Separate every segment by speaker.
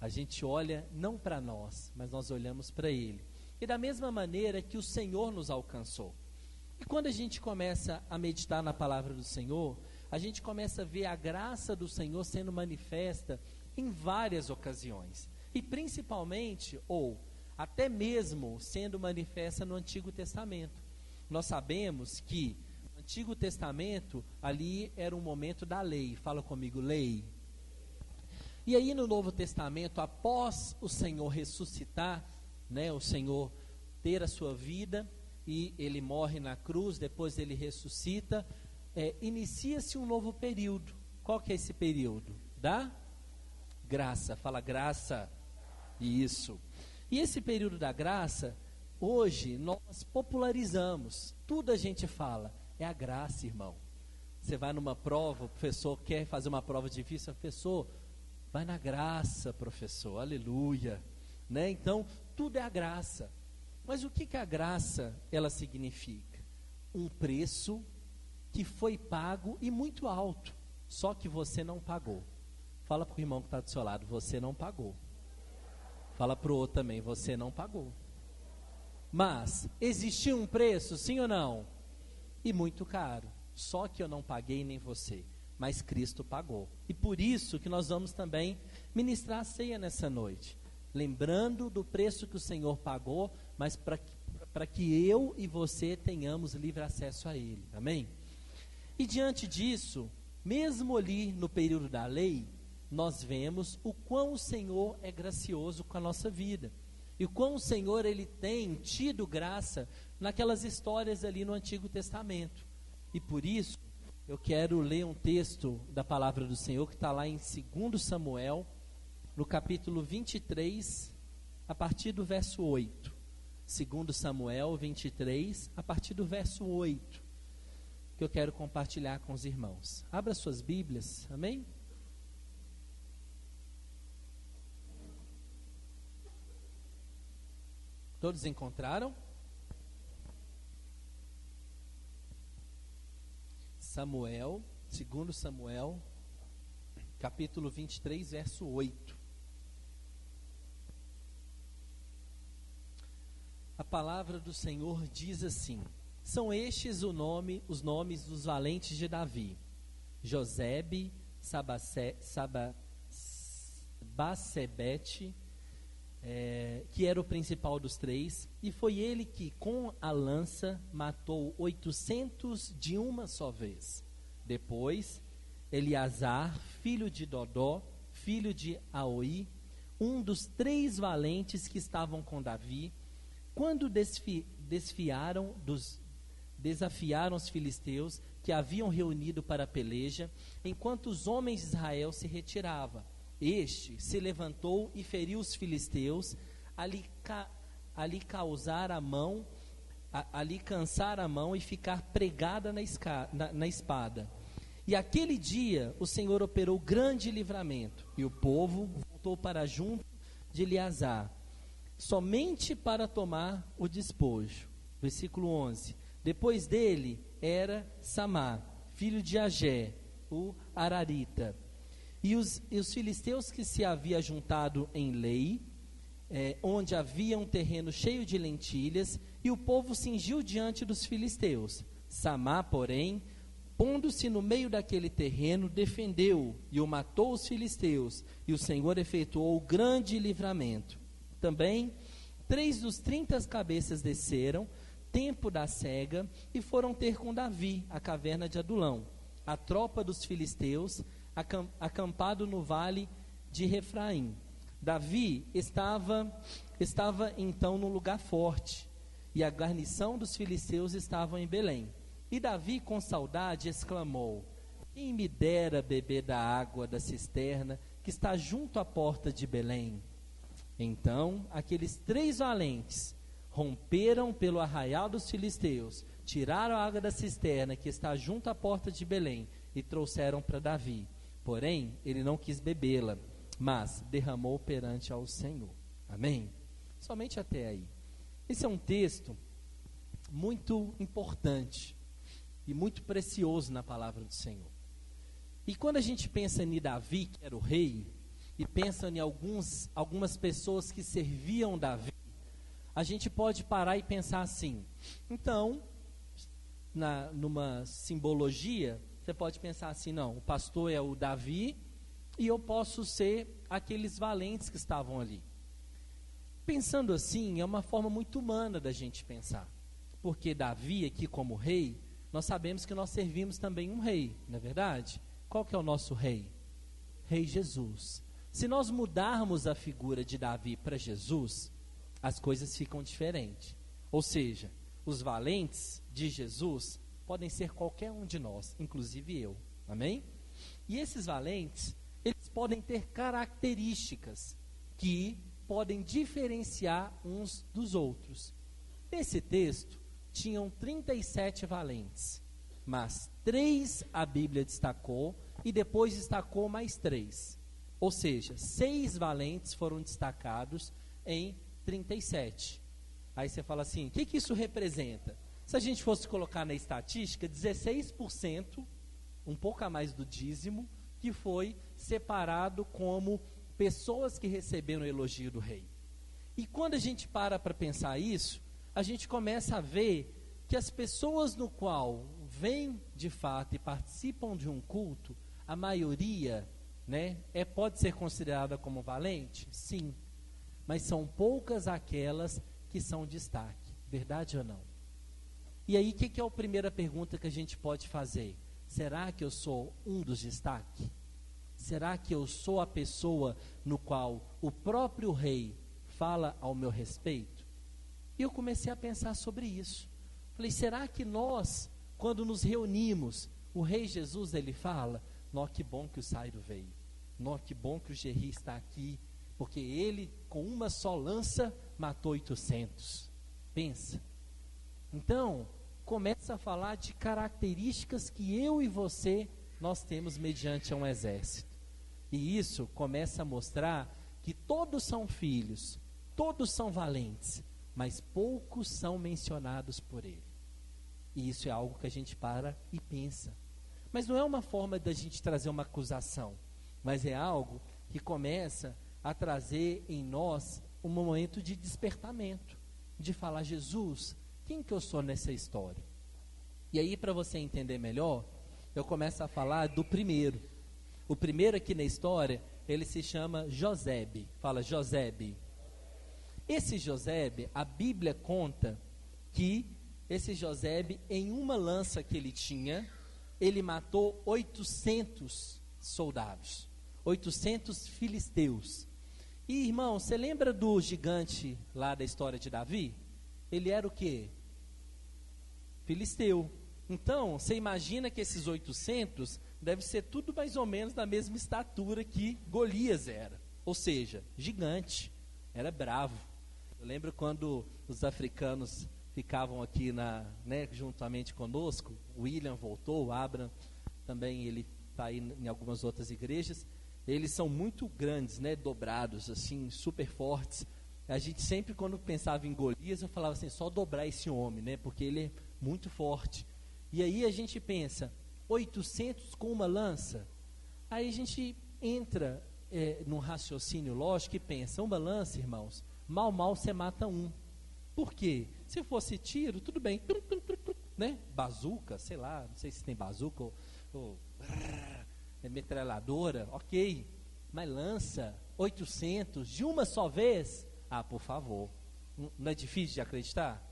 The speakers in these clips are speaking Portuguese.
Speaker 1: A gente olha não para nós, mas nós olhamos para Ele. E da mesma maneira que o Senhor nos alcançou. E quando a gente começa a meditar na palavra do Senhor, a gente começa a ver a graça do Senhor sendo manifesta em várias ocasiões. E principalmente, ou até mesmo sendo manifesta no Antigo Testamento. Nós sabemos que no Antigo Testamento, ali era um momento da lei. Fala comigo, lei. E aí no Novo Testamento, após o Senhor ressuscitar, né, o Senhor ter a sua vida, e ele morre na cruz, depois ele ressuscita, inicia-se um novo período. Qual que é esse período? Da graça. Fala graça. Isso. E esse período da graça, hoje nós popularizamos. Tudo a gente fala, é a graça, irmão. Você vai numa prova, o professor quer fazer uma prova difícil, professor, vai na graça, professor, aleluia. Né? Então, tudo é a graça. Mas o que a graça, ela significa? Um preço que foi pago e muito alto, só que você não pagou. Fala para o irmão que está do seu lado, você não pagou. Fala para o outro também, você não pagou. Mas, existiu um preço, sim ou não? E muito caro, só que eu não paguei nem você, mas Cristo pagou. E por isso que nós vamos também ministrar a ceia nessa noite. Lembrando do preço que o Senhor pagou, mas para que eu e você tenhamos livre acesso a Ele, amém? E diante disso, mesmo ali no período da lei, nós vemos o quão o Senhor é gracioso com a nossa vida, e o quão o Senhor ele tem tido graça naquelas histórias ali no Antigo Testamento. E por isso, eu quero ler um texto da palavra do Senhor, que está lá em 2 Samuel, no capítulo 23, a partir do verso 8. 2 Samuel 23, a partir do verso 8, que eu quero compartilhar com os irmãos. Abra suas Bíblias, amém? Todos encontraram? Samuel, 2 Samuel, capítulo 23, verso 8. A palavra do Senhor diz assim: são estes os nomes dos valentes de Davi: Josebe, Basebete, que era o principal dos três, e foi ele que com a lança matou 800 de uma só vez. Depois, Eleazar, filho de Dodó, filho de Aoi, um dos 3 valentes que estavam com Davi, quando desafiaram os filisteus que haviam reunido para a peleja, enquanto os homens de Israel se retiravam. Este se levantou e feriu os filisteus, ali cansar a mão e ficar pregada na espada. E aquele dia o Senhor operou grande livramento, e o povo voltou para junto de Eleazar, somente para tomar o despojo. Versículo 11. Depois dele era Samá, filho de Agé, o Ararita. E os filisteus que se haviam juntado em Lei, onde havia um terreno cheio de lentilhas, e o povo cingiu diante dos filisteus. Samá, porém, pondo-se no meio daquele terreno, defendeu e o matou os filisteus, e o Senhor efetuou grande livramento. Também 3 dos 30 cabeças desceram, tempo da cega, e foram ter com Davi a caverna de Adulão. A tropa dos filisteus acampado no vale de Refraim. Davi estava então num lugar forte, e a guarnição dos filisteus estava em Belém. E Davi, com saudade, exclamou: quem me dera beber da água da cisterna que está junto à porta de Belém? Então aqueles 3 valentes romperam pelo arraial dos filisteus, tiraram a água da cisterna que está junto à porta de Belém e trouxeram para Davi. Porém, ele não quis bebê-la, mas derramou perante ao Senhor. Amém? Somente até aí. Esse é um texto muito importante e muito precioso na palavra do Senhor. E quando a gente pensa em Davi, que era o rei, e pensa em algumas pessoas que serviam Davi, a gente pode parar e pensar assim. Então, numa simbologia, você pode pensar assim, não, o pastor é o Davi e eu posso ser aqueles valentes que estavam ali. Pensando assim, é uma forma muito humana da gente pensar. Porque Davi, aqui como rei, nós sabemos que nós servimos também um rei, não é verdade? Qual que é o nosso rei? Rei Jesus. Se nós mudarmos a figura de Davi para Jesus, as coisas ficam diferentes. Ou seja, os valentes de Jesus podem ser qualquer um de nós, inclusive eu. Amém? E esses valentes, eles podem ter características que podem diferenciar uns dos outros. Nesse texto, tinham 37 valentes, mas 3 a Bíblia destacou e depois destacou mais 3. Ou seja, 6 valentes foram destacados em 37. Aí você fala assim, o que isso representa? Se a gente fosse colocar na estatística, 16%, um pouco a mais do dízimo, que foi separado como pessoas que receberam o elogio do rei. E quando a gente para pensar isso, a gente começa a ver que as pessoas no qual vêm de fato e participam de um culto, a maioria, pode ser considerada como valente? Sim. Mas são poucas aquelas que são destaque. Verdade ou não? E aí, o que é a primeira pergunta que a gente pode fazer? Será que eu sou um dos destaques? Será que eu sou a pessoa no qual o próprio rei fala ao meu respeito? E eu comecei a pensar sobre isso. Falei, será que nós, quando nos reunimos, o rei Jesus, ele fala, que bom que o Sairo veio, que bom que o Gerri está aqui, porque ele, com uma só lança, matou 800. Pensa. Então, começa a falar de características que eu e você, nós temos mediante um exército. E isso começa a mostrar que todos são filhos, todos são valentes, mas poucos são mencionados por ele. E isso é algo que a gente para e pensa. Mas não é uma forma da gente trazer uma acusação, mas é algo que começa a trazer em nós um momento de despertamento, de falar, Jesus, quem que eu sou nessa história? E aí, para você entender melhor, eu começo a falar do primeiro. O primeiro aqui na história, ele se chama Josebe. Fala, Josebe. Esse Josebe, a Bíblia conta que esse Josebe, em uma lança que ele tinha, ele matou 800 soldados, 800 filisteus. E, irmão, você lembra do gigante lá da história de Davi? Ele era o quê? Filisteu. Então, você imagina que esses 800 deve ser tudo mais ou menos da mesma estatura que Golias era. Ou seja, gigante, era bravo. Eu lembro quando os africanos ficavam aqui juntamente conosco, o William voltou, o Abraham também, ele está aí em algumas outras igrejas. Eles são muito grandes, dobrados, assim, super fortes. A gente sempre, quando pensava em Golias, eu falava assim, só dobrar esse homem, porque ele é muito forte. E aí a gente pensa, 800 com uma lança? Aí a gente entra num raciocínio lógico e pensa, uma lança, irmãos, mal você mata um. Por quê? Se fosse tiro, tudo bem, bazuca, sei lá, não sei se tem bazuca ou metralhadora, ok, mas lança 800 de uma só vez? Ah, por favor, não é difícil de acreditar?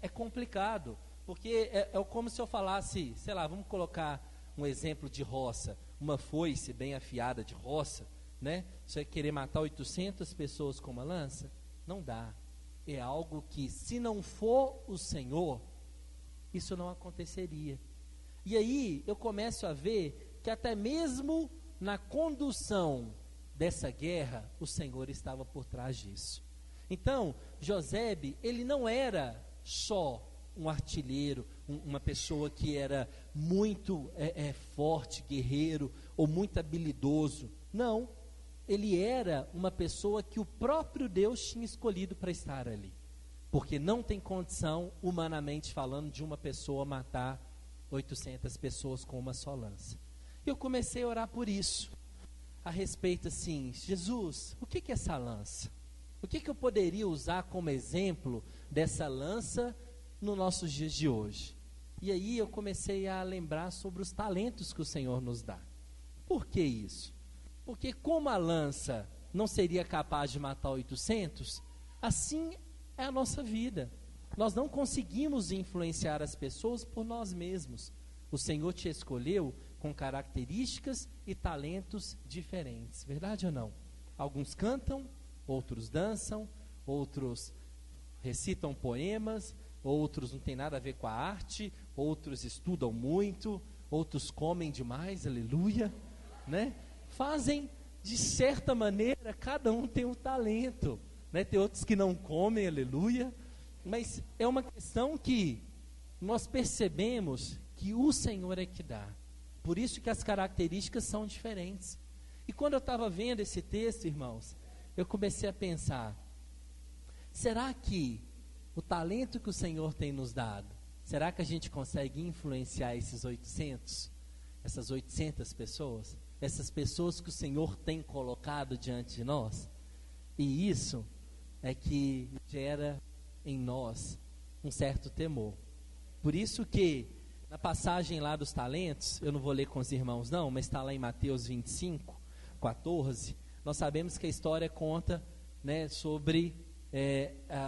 Speaker 1: É complicado, porque é como se eu falasse, sei lá, vamos colocar um exemplo de roça, uma foice bem afiada de roça, Você querer matar 800 pessoas com uma lança? Não dá. É algo que, se não for o Senhor, isso não aconteceria. E aí eu começo a ver que até mesmo na condução dessa guerra, o Senhor estava por trás disso. Então, Josebe, ele não era só um artilheiro, uma pessoa que era muito forte, guerreiro, ou muito habilidoso. Não, ele era uma pessoa que o próprio Deus tinha escolhido para estar ali. Porque não tem condição, humanamente falando, de uma pessoa matar 800 pessoas com uma só lança. Eu comecei a orar por isso. a respeito assim, Jesus, o que é essa lança? O que eu poderia usar como exemplo dessa lança nos nossos dias de hoje? E aí eu comecei a lembrar sobre os talentos que o Senhor nos dá. Por que isso? Porque como a lança não seria capaz de matar 800, assim é a nossa vida. Nós não conseguimos influenciar as pessoas por nós mesmos. O Senhor te escolheu com características e talentos diferentes, verdade ou não? Alguns cantam, outros dançam, outros recitam poemas, outros não tem nada a ver com a arte, outros estudam muito, outros comem demais, aleluia, né? Fazem de certa maneira, cada um tem um talento, né? Tem outros que não comem, aleluia, mas é uma questão que nós percebemos que o Senhor é que dá. Por isso que as características são diferentes. E quando eu estava vendo esse texto, irmãos, eu comecei a pensar, será que o talento que o Senhor tem nos dado, será que a gente consegue influenciar esses 800, essas 800 pessoas? Essas pessoas que o Senhor tem colocado diante de nós? E isso é que gera em nós um certo temor. Por isso que na passagem lá dos talentos, eu não vou ler com os irmãos não, mas está lá em Mateus 25, 14, nós sabemos que a história conta, né, sobre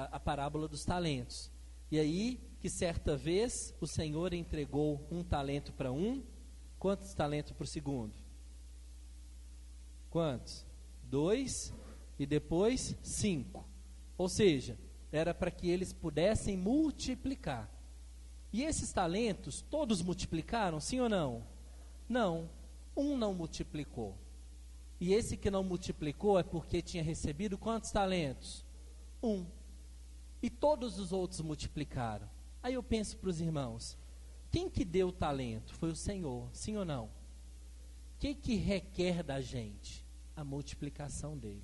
Speaker 1: a parábola dos talentos. E aí, que certa vez o Senhor entregou um talento para um, quantos talentos para o segundo? Quantos? 2 e depois 5. Ou seja, era para que eles pudessem multiplicar. E esses talentos, todos multiplicaram, sim ou não? Não, um não multiplicou. E esse que não multiplicou é porque tinha recebido quantos talentos? 1. E todos os outros multiplicaram. Aí eu penso para os irmãos, quem que deu o talento? Foi o Senhor, sim ou não? O que requer da gente? A multiplicação dele.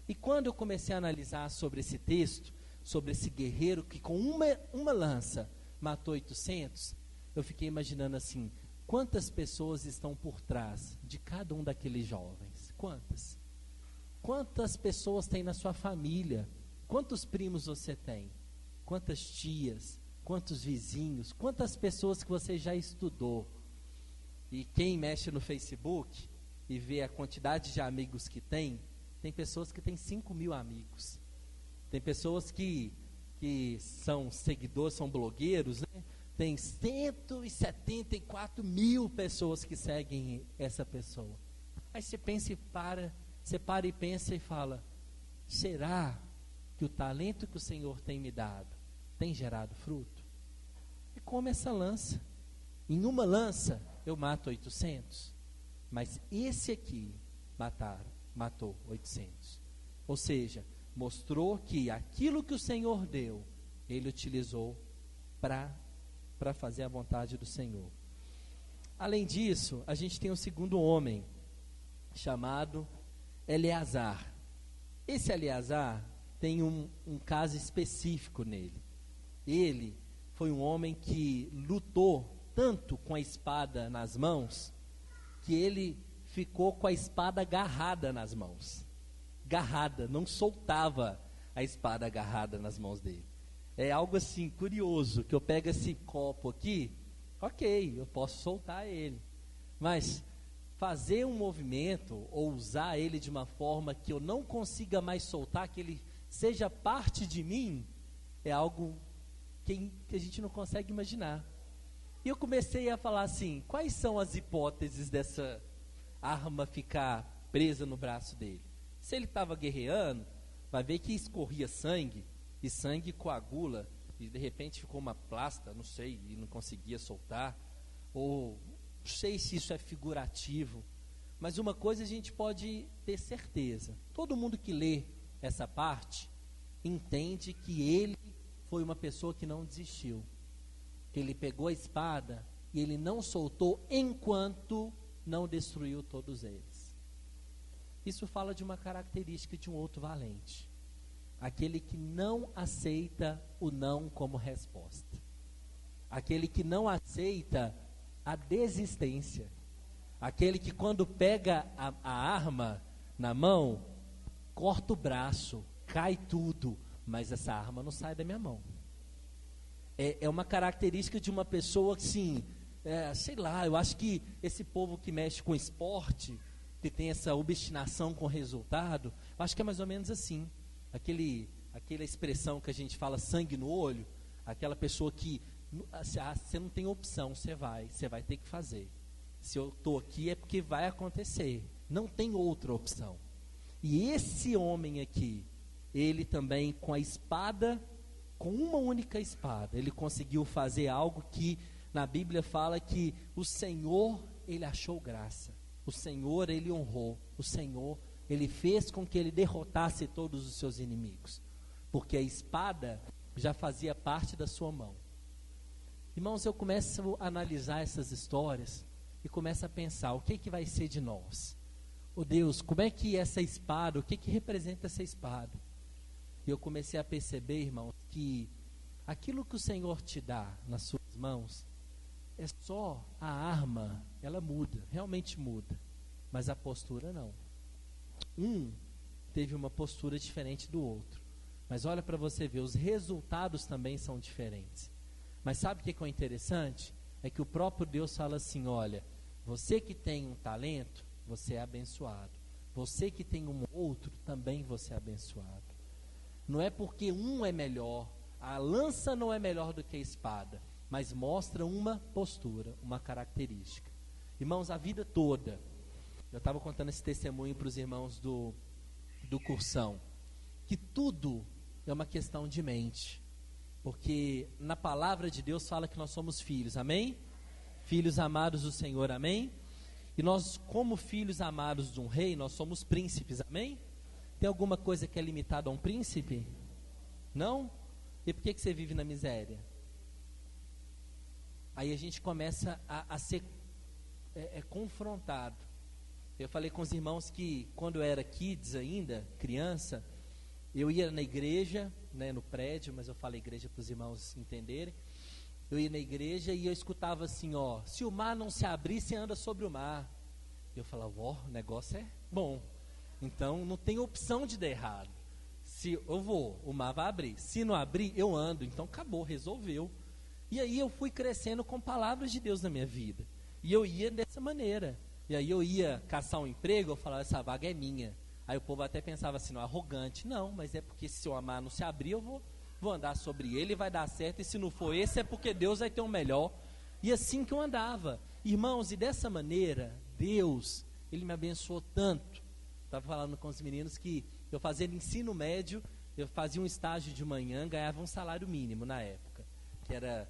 Speaker 1: E quando eu comecei a analisar sobre esse texto, sobre esse guerreiro que com uma lança matou 800, eu fiquei imaginando assim, quantas pessoas estão por trás de cada um daqueles jovens? Quantas? Quantas pessoas tem na sua família? Quantos primos você tem? Quantas tias? Quantos vizinhos? Quantas pessoas que você já estudou? E quem mexe no Facebook e vê a quantidade de amigos que tem pessoas que têm 5.000 amigos. Tem pessoas que são seguidores, são blogueiros, né? Tem 174 mil pessoas que seguem essa pessoa. Aí você pensa e você para e pensa e fala, será que o talento que o Senhor tem me dado tem gerado fruto? E como essa lança. Em uma lança eu mato 800, mas esse aqui matou 800. Ou seja, mostrou que aquilo que o Senhor deu, ele utilizou para fazer a vontade do Senhor. Além disso, a gente tem um segundo homem, chamado Eleazar. Esse Eleazar tem um caso específico nele. Ele foi um homem que lutou tanto com a espada nas mãos, que ele ficou com a espada agarrada nas mãos. Agarrada, não soltava a espada agarrada nas mãos dele. É algo assim curioso, que eu pego esse copo aqui, ok, eu posso soltar ele, mas fazer um movimento ou usar ele de uma forma que eu não consiga mais soltar, que ele seja parte de mim, é algo que a gente não consegue imaginar. E eu comecei a falar assim, quais são as hipóteses dessa arma ficar presa no braço dele? Se ele estava guerreando, vai ver que escorria sangue, e sangue coagula, e de repente ficou uma plasta, não sei, e não conseguia soltar, ou não sei se isso é figurativo, mas uma coisa a gente pode ter certeza, todo mundo que lê essa parte, entende que ele foi uma pessoa que não desistiu, que ele pegou a espada, e ele não soltou enquanto não destruiu todos eles. Isso fala de uma característica de um outro valente, aquele que não aceita o não como resposta, aquele que não aceita a desistência, Aquele que quando pega a arma na mão, corta o braço, cai tudo, mas essa arma não sai da minha mão. É uma característica de uma pessoa que, sim, sei lá, eu acho que esse povo que mexe com esporte, que tem essa obstinação com o resultado, eu acho que é mais ou menos assim. Aquela expressão que a gente fala, sangue no olho, aquela pessoa que você não tem opção, você vai ter que fazer. Se eu estou aqui é porque vai acontecer, não tem outra opção. E esse homem aqui, ele também com a espada, com uma única espada, ele conseguiu fazer algo que na Bíblia fala que o Senhor, ele achou graça. O Senhor, ele honrou. O Senhor, ele fez com que ele derrotasse todos os seus inimigos. Porque a espada já fazia parte da sua mão. Irmãos, eu começo a analisar essas histórias e começo a pensar, o que vai ser de nós? Oh Deus, como é que essa espada, o que representa essa espada? E eu comecei a perceber, irmãos, que aquilo que o Senhor te dá nas suas mãos, é só a arma, ela muda, realmente muda, mas a postura não. Um teve uma postura diferente do outro, mas olha para você ver, os resultados também são diferentes. Mas sabe o que é interessante? É que o próprio Deus fala assim, olha, você que tem um talento, você é abençoado. Você que tem um outro, também você é abençoado. Não é porque um é melhor, a lança não é melhor do que a espada, mas mostra uma postura, uma característica. Irmãos, a vida toda, eu estava contando esse testemunho para os irmãos do cursão, que tudo é uma questão de mente, porque na palavra de Deus fala que nós somos filhos, amém? Filhos amados do Senhor, amém? E nós, como filhos amados de um rei, nós somos príncipes, amém? Tem alguma coisa que é limitada a um príncipe? Não? E por que você vive na miséria? Aí a gente começa a ser confrontado. Eu falei com os irmãos que quando eu era kids ainda, criança, eu ia na igreja, né, no prédio, mas eu falo igreja para os irmãos entenderem. Eu ia na igreja e eu escutava assim, ó, se o mar não se abrir, você anda sobre o mar. Eu falava, ó, o negócio é bom. Então não tem opção de dar errado. Se eu vou, o mar vai abrir. Se não abrir, eu ando. Então acabou, resolveu. E aí eu fui crescendo com palavras de Deus na minha vida. E eu ia dessa maneira. E aí eu ia caçar um emprego, eu falava, essa vaga é minha. Aí o povo até pensava assim, não, arrogante. Não, mas é porque se o mar não se abrir, eu vou andar sobre ele e vai dar certo. E se não for esse, é porque Deus vai ter um melhor. E assim que eu andava. Irmãos, e dessa maneira, Deus, Ele me abençoou tanto. Estava falando com os meninos que eu fazendo ensino médio, eu fazia um estágio de manhã, ganhava um salário mínimo na época. Que era,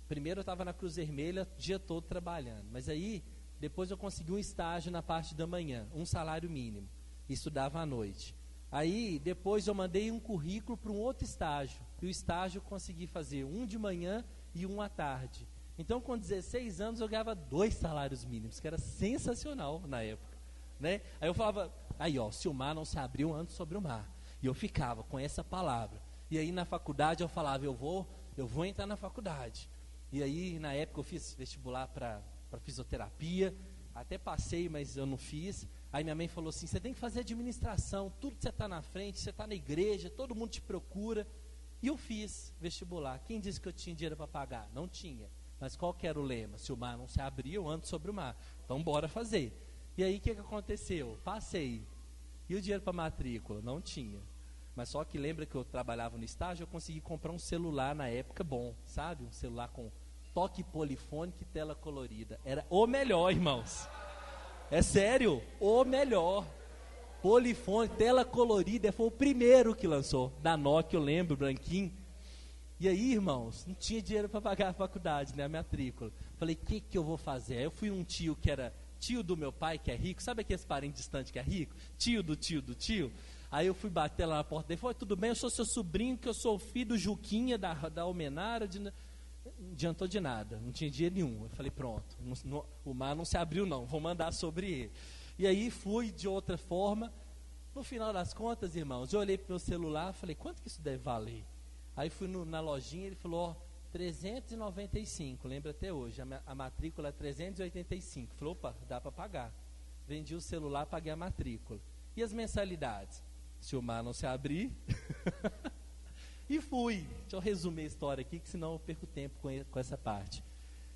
Speaker 1: primeiro eu estava na Cruz Vermelha o dia todo trabalhando. Mas aí, depois eu consegui um estágio na parte da manhã, um salário mínimo. E estudava à noite. Aí, depois eu mandei um currículo para um outro estágio. E o estágio eu consegui fazer um de manhã e um à tarde. Então, com 16 anos, eu ganhava 2 salários mínimos, que era sensacional na época, né? Aí eu falava, aí ó, se o mar não se abriu, eu ando sobre o mar. E eu ficava com essa palavra. E aí na faculdade eu falava, eu vou entrar na faculdade. E aí, na época, eu fiz vestibular para fisioterapia. Até passei, mas eu não fiz. Aí minha mãe falou assim, você tem que fazer administração, tudo que você está na frente, você está na igreja, todo mundo te procura. E eu fiz vestibular. Quem disse que eu tinha dinheiro para pagar? Não tinha. Mas qual que era o lema? Se o mar não se abrir, eu ando sobre o mar. Então bora fazer. E aí o que aconteceu? Passei. E o dinheiro para matrícula? Não tinha. Mas só que lembra que eu trabalhava no estágio, eu consegui comprar um celular na época bom, sabe? Um celular com toque polifônico e tela colorida. Era o melhor, irmãos. É sério, o melhor. Polifônico, tela colorida, foi o primeiro que lançou. Da Nokia, eu lembro, branquinho. E aí, irmãos, não tinha dinheiro para pagar a faculdade, né, a matrícula. Falei, o que eu vou fazer? Aí eu fui um tio que era tio do meu pai, que é rico. Sabe aqueles parentes distantes que é rico? Tio do tio do tio. Aí eu fui bater lá na porta dele. Falei, tudo bem, eu sou seu sobrinho, que eu sou filho do Juquinha, da Almenara. Não adiantou de nada, não tinha dinheiro nenhum. Eu falei, pronto, o mar não se abriu não, vou mandar sobre ele. E aí fui de outra forma. No final das contas, irmãos, eu olhei para o meu celular e falei, quanto que isso deve valer? Aí fui na lojinha, ele falou, ó, 395, lembra até hoje, a matrícula é 385. Falei, opa, dá para pagar. Vendi o celular, paguei a matrícula. E as mensalidades? Se o mar não se abrir... E fui. Deixa eu resumir a história aqui, que senão eu perco tempo com essa parte.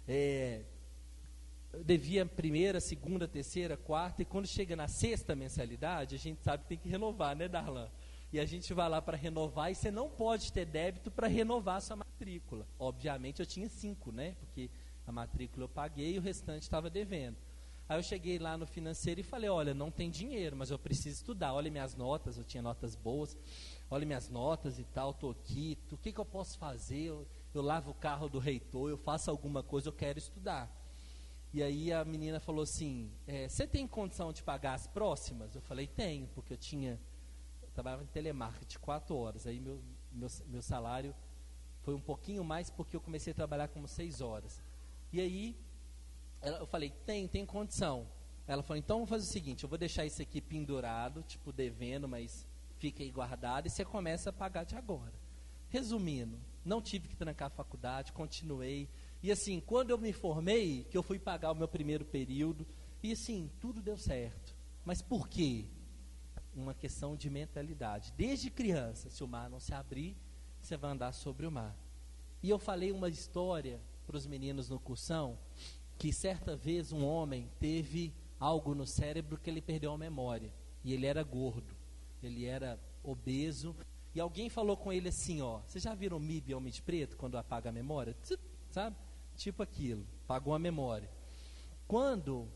Speaker 1: Eu devia primeira, segunda, terceira, quarta, e quando chega na sexta mensalidade, a gente sabe que tem que renovar, né, Darlan? E a gente vai lá para renovar, e você não pode ter débito para renovar a sua matrícula. Obviamente eu tinha 5, né? Porque a matrícula eu paguei e o restante estava devendo. Aí eu cheguei lá no financeiro e falei, olha, não tem dinheiro, mas eu preciso estudar. Olha minhas notas, eu tinha notas boas. Olha minhas notas e tal, estou aqui, o que eu posso fazer? Eu lavo o carro do reitor, eu faço alguma coisa, eu quero estudar. E aí a menina falou assim, você tem condição de pagar as próximas? Eu falei, tenho, porque eu trabalhava em telemarketing 4 horas, aí meu salário foi um pouquinho mais porque eu comecei a trabalhar como 6 horas. E aí eu falei, tem condição. Ela falou, então vamos fazer o seguinte, eu vou deixar isso aqui pendurado, tipo devendo, mas fica aí guardado e você começa a pagar de agora. Resumindo, não tive que trancar a faculdade, continuei. E assim, quando eu me formei, que eu fui pagar o meu primeiro período, e assim, tudo deu certo. Mas por quê? Uma questão de mentalidade. Desde criança, se o mar não se abrir, você vai andar sobre o mar. E eu falei uma história para os meninos no cursão, que certa vez um homem teve algo no cérebro que ele perdeu a memória. E ele era gordo. Ele era obeso, e alguém falou com ele assim, ó, vocês já viram MIB e Homem de Preto, quando apaga a memória? Sabe? Tipo aquilo, apagou a memória. Quando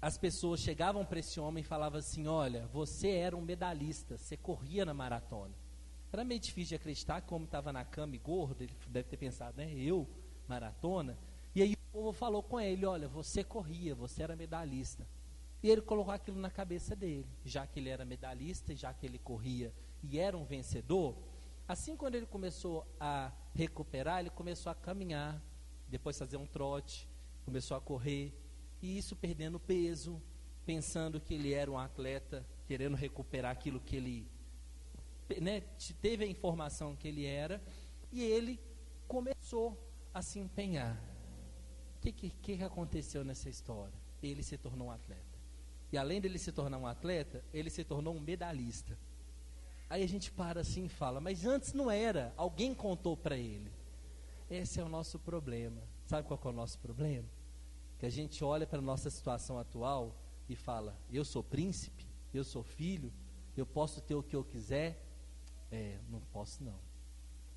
Speaker 1: as pessoas chegavam para esse homem e falavam assim, olha, você era um medalhista, você corria na maratona. Era meio difícil de acreditar que o homem estava na cama e gordo, ele deve ter pensado, né, eu, maratona. E aí o povo falou com ele, olha, você corria, você era medalhista. E ele colocou aquilo na cabeça dele, já que ele era medalhista, já que ele corria e era um vencedor. Assim, quando ele começou a recuperar, ele começou a caminhar, depois fazer um trote, começou a correr, e isso perdendo peso, pensando que ele era um atleta, querendo recuperar aquilo que ele, né, teve a informação que ele era, e ele começou a se empenhar. O que aconteceu nessa história? Ele se tornou um atleta. E além dele se tornar um atleta, ele se tornou um medalhista. Aí a gente para assim e fala, mas antes não era, alguém contou para ele. Esse é o nosso problema. Sabe qual que é o nosso problema? Que a gente olha para a nossa situação atual e fala, eu sou príncipe, eu sou filho, eu posso ter o que eu quiser. Não posso não.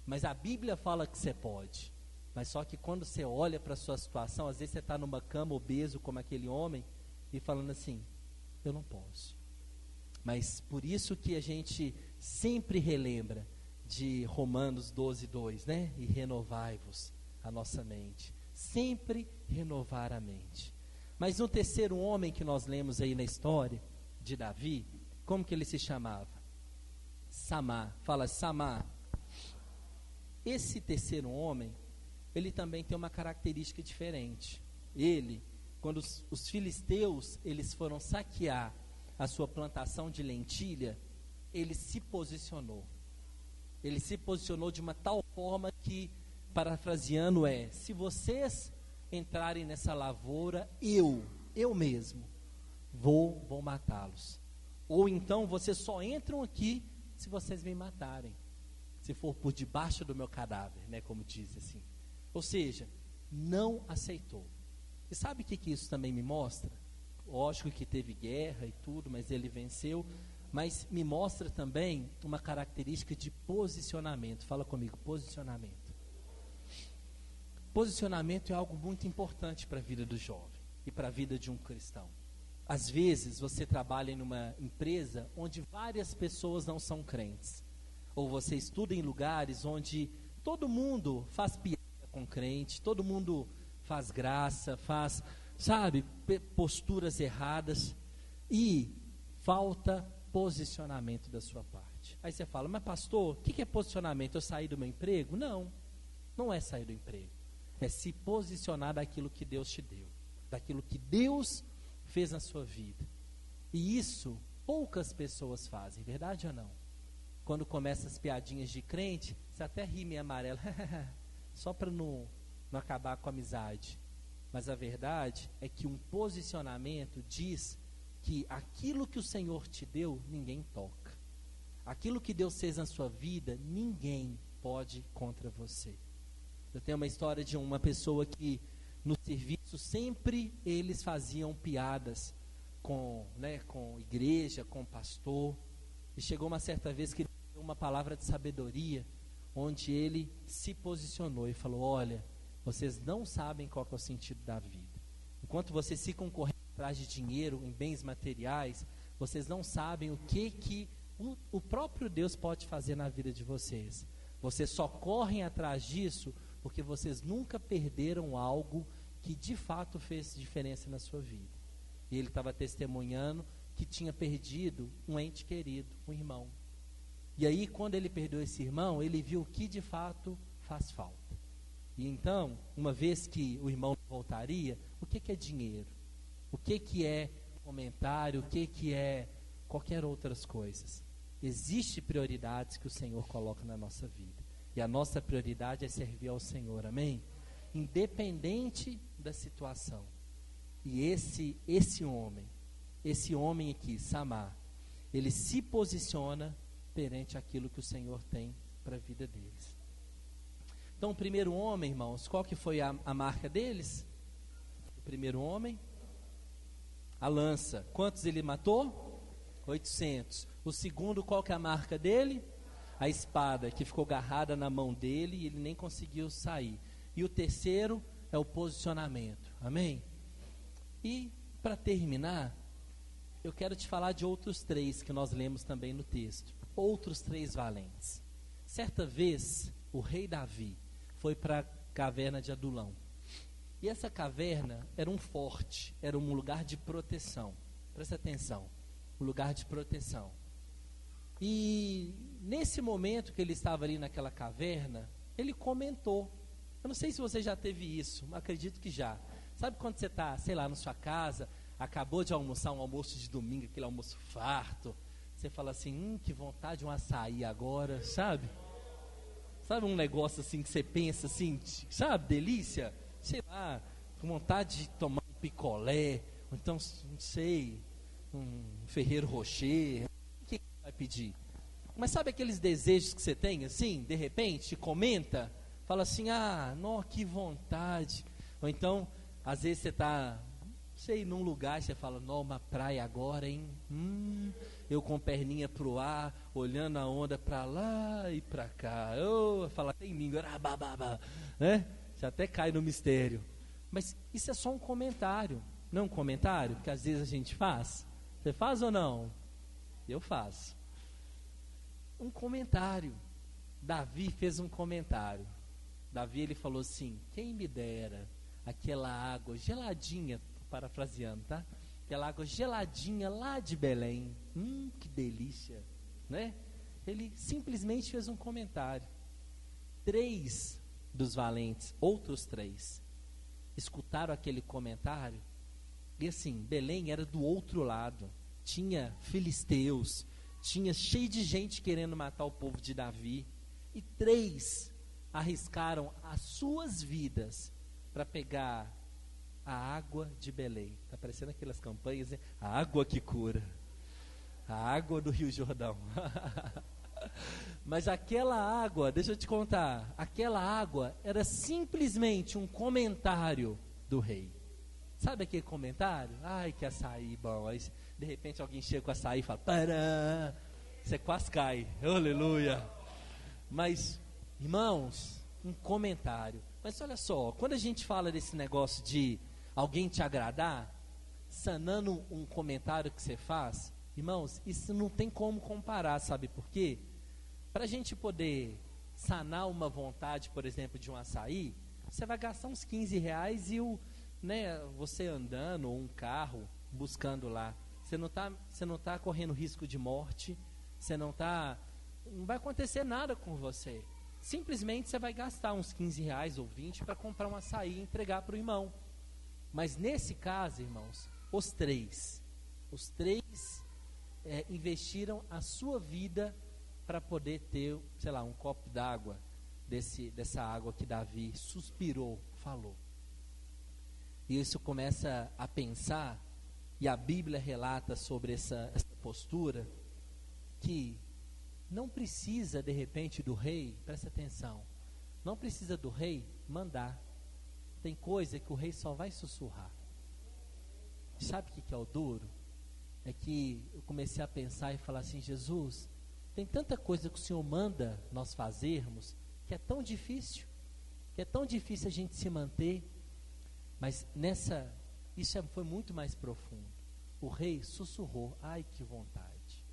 Speaker 1: Mas a Bíblia fala que você pode. Mas só que quando você olha para a sua situação, às vezes você está numa cama obeso como aquele homem, e falando assim, eu não posso. Mas por isso que a gente sempre relembra de Romanos 12:2, né? E renovai-vos a nossa mente. Sempre renovar a mente. Mas no terceiro homem que nós lemos aí na história de Davi, como que ele se chamava? Samá. Fala, Samá. Esse terceiro homem, ele também tem uma característica diferente. Ele, quando os filisteus, eles foram saquear a sua plantação de lentilha, ele se posicionou. Ele se posicionou de uma tal forma que, parafraseando, se vocês entrarem nessa lavoura, eu mesmo, vou matá-los. Ou então, vocês só entram aqui se vocês me matarem. Se for por debaixo do meu cadáver, né, como diz assim. Ou seja, não aceitou. E sabe o que isso também me mostra? Lógico que teve guerra e tudo, mas ele venceu. Mas me mostra também uma característica de posicionamento. Fala comigo, posicionamento. Posicionamento é algo muito importante para a vida do jovem e para a vida de um cristão. Às vezes você trabalha em uma empresa onde várias pessoas não são crentes. Ou você estuda em lugares onde todo mundo faz piada com crente, todo mundo faz graça, faz, sabe, posturas erradas, e falta posicionamento da sua parte. Aí você fala, mas pastor, o que é posicionamento? Eu saí do meu emprego? Não, não é sair do emprego. É se posicionar daquilo que Deus te deu, daquilo que Deus fez na sua vida. E isso poucas pessoas fazem, verdade ou não? Quando começa as piadinhas de crente, você até ri meio amarelo. só para não acabar com a amizade. Mas a verdade é que um posicionamento diz que aquilo que o Senhor te deu, ninguém toca. Aquilo que Deus fez na sua vida, ninguém pode ir contra você. Eu tenho uma história de uma pessoa que no serviço sempre eles faziam piadas com igreja, com pastor. E chegou uma certa vez que ele deu uma palavra de sabedoria, onde ele se posicionou e falou: olha, vocês não sabem qual que é o sentido da vida. Enquanto vocês ficam correndo atrás de dinheiro, em bens materiais, vocês não sabem o que o próprio Deus pode fazer na vida de vocês. Vocês só correm atrás disso porque vocês nunca perderam algo que de fato fez diferença na sua vida. E ele estava testemunhando que tinha perdido um ente querido, um irmão. E aí, quando ele perdeu esse irmão, ele viu o que de fato faz falta. E então, uma vez que o irmão voltaria, o que é dinheiro? O que é comentário? O que é qualquer outras coisas? Existem prioridades que o Senhor coloca na nossa vida. E a nossa prioridade é servir ao Senhor, amém? Independente da situação. E esse homem aqui, Samar, ele se posiciona perante aquilo que o Senhor tem para a vida deles. Então, o primeiro homem, irmãos, qual que foi a marca deles? O primeiro homem, a lança. Quantos ele matou? 800. O segundo, qual que é a marca dele? A espada, que ficou agarrada na mão dele e ele nem conseguiu sair. E o terceiro é o posicionamento. Amém? E, para terminar, eu quero te falar de outros 3 que nós lemos também no texto. Outros 3 valentes. Certa vez, o rei Davi foi para a caverna de Adulão. E essa caverna era um forte, era um lugar de proteção. Presta atenção, um lugar de proteção. E nesse momento que ele estava ali naquela caverna, ele comentou. Eu não sei se você já teve isso, mas acredito que já. Sabe quando você está, sei lá, na sua casa, acabou de almoçar um almoço de domingo, aquele almoço farto, você fala assim, que vontade de um açaí agora, sabe? Sabe um negócio assim que você pensa assim, sabe, delícia? Sei lá, com vontade de tomar um picolé, ou então, não sei, um Ferreiro Rocher, o que vai pedir? Mas sabe aqueles desejos que você tem, assim, de repente, comenta, fala assim, não, que vontade. Ou então, às vezes você está, sei, num lugar e você fala, não, uma praia agora, hein? Eu com perninha pro ar, olhando a onda para lá e para cá. Fala até em língua, né? Você até cai no mistério. Mas isso é só um comentário. Não é um comentário que às vezes a gente faz? Você faz ou não? Eu faço. Um comentário. Davi fez um comentário. Davi, ele falou assim, quem me dera aquela água geladinha, parafraseando, tá? Aquela água geladinha lá de Belém. Que delícia, né? Ele simplesmente fez um comentário. 3 dos valentes, outros 3, escutaram aquele comentário. E assim, Belém era do outro lado. Tinha filisteus, tinha cheio de gente querendo matar o povo de Davi. E 3 arriscaram as suas vidas para pegar a água de Belém. Está parecendo aquelas campanhas, né? A água que cura. A água do Rio Jordão. Mas aquela água, deixa eu te contar, aquela água era simplesmente um comentário do rei. Sabe aquele comentário? Ai, que açaí bom. Aí, de repente, alguém chega com açaí e fala, pará, você quase cai. Aleluia. Mas, irmãos, um comentário. Mas olha só, quando a gente fala desse negócio de alguém te agradar, sanando um comentário que você faz, irmãos, isso não tem como comparar, sabe por quê? Para a gente poder sanar uma vontade, por exemplo, de um açaí, você vai gastar uns 15 reais e você andando, ou um carro, buscando lá. Você não tá correndo risco de morte, não vai acontecer nada com você. Simplesmente você vai gastar uns 15 reais ou 20 para comprar um açaí e entregar para o irmão. Mas nesse caso, irmãos, os três investiram a sua vida para poder ter, sei lá, um copo d'água. dessa água que Davi suspirou, falou. E isso começa a pensar, e a Bíblia relata sobre essa postura, que não precisa de repente do rei, presta atenção, não precisa do rei mandar. Tem coisa que o rei só vai sussurrar. Sabe o que é o duro? É que eu comecei a pensar e falar assim: Jesus, tem tanta coisa que o Senhor manda nós fazermos, que é tão difícil a gente se manter. Mas isso foi muito mais profundo. O rei sussurrou, ai que vontade.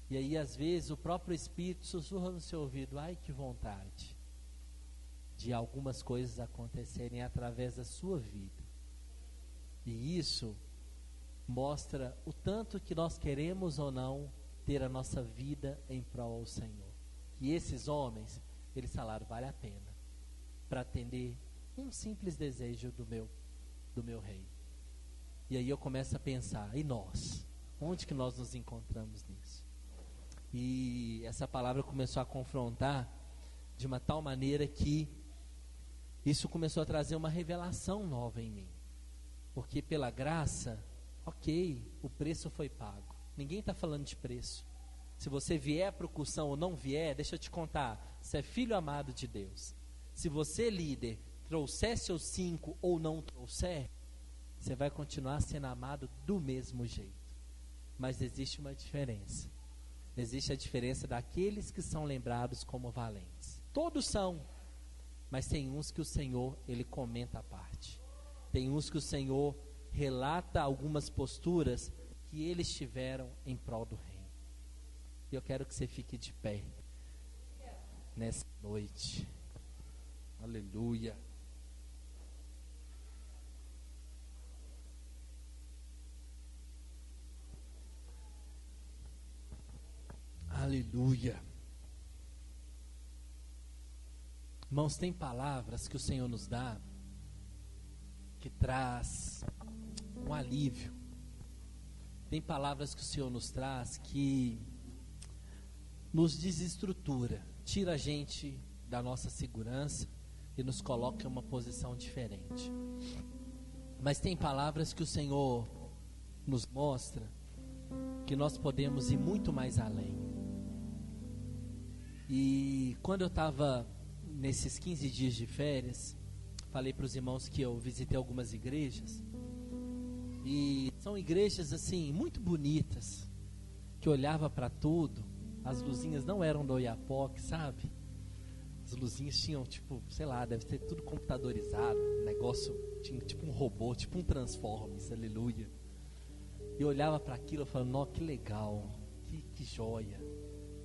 Speaker 1: E aí às vezes o próprio Espírito sussurra no seu ouvido, ai que vontade de algumas coisas acontecerem através da sua vida. E isso mostra o tanto que nós queremos ou não ter a nossa vida em prol ao Senhor. E esses homens, eles falaram, vale a pena, para atender um simples desejo do meu rei. E aí eu começo a pensar, e nós? Onde que nós nos encontramos nisso? E essa palavra começou a confrontar de uma tal maneira que isso começou a trazer uma revelação nova em mim. Porque pela graça, ok, o preço foi pago. Ninguém está falando de preço. Se você vier para o cursão ou não vier, deixa eu te contar, você é filho amado de Deus. Se você, líder, trouxer seus 5 ou não trouxer, você vai continuar sendo amado do mesmo jeito. Mas existe uma diferença. Existe a diferença daqueles que são lembrados como valentes. Todos são, mas tem uns que o Senhor, Ele comenta a parte. Tem uns que o Senhor relata algumas posturas que eles tiveram em prol do reino. E eu quero que você fique de pé nessa noite. Aleluia. Aleluia. Irmãos, tem palavras que o Senhor nos dá que traz um alívio. Tem palavras que o Senhor nos traz que nos desestrutura, tira a gente da nossa segurança e nos coloca em uma posição diferente. Mas tem palavras que o Senhor nos mostra que nós podemos ir muito mais além. E quando eu estava nesses 15 dias de férias, falei para os irmãos que eu visitei algumas igrejas, e são igrejas assim, muito bonitas, que olhava para tudo, as luzinhas não eram do Oiapoque, sabe? As luzinhas tinham tipo, sei lá, deve ter tudo computadorizado, negócio, tinha tipo um robô, tipo um Transformers, aleluia. E eu olhava para aquilo e falava, nossa, que legal, que joia.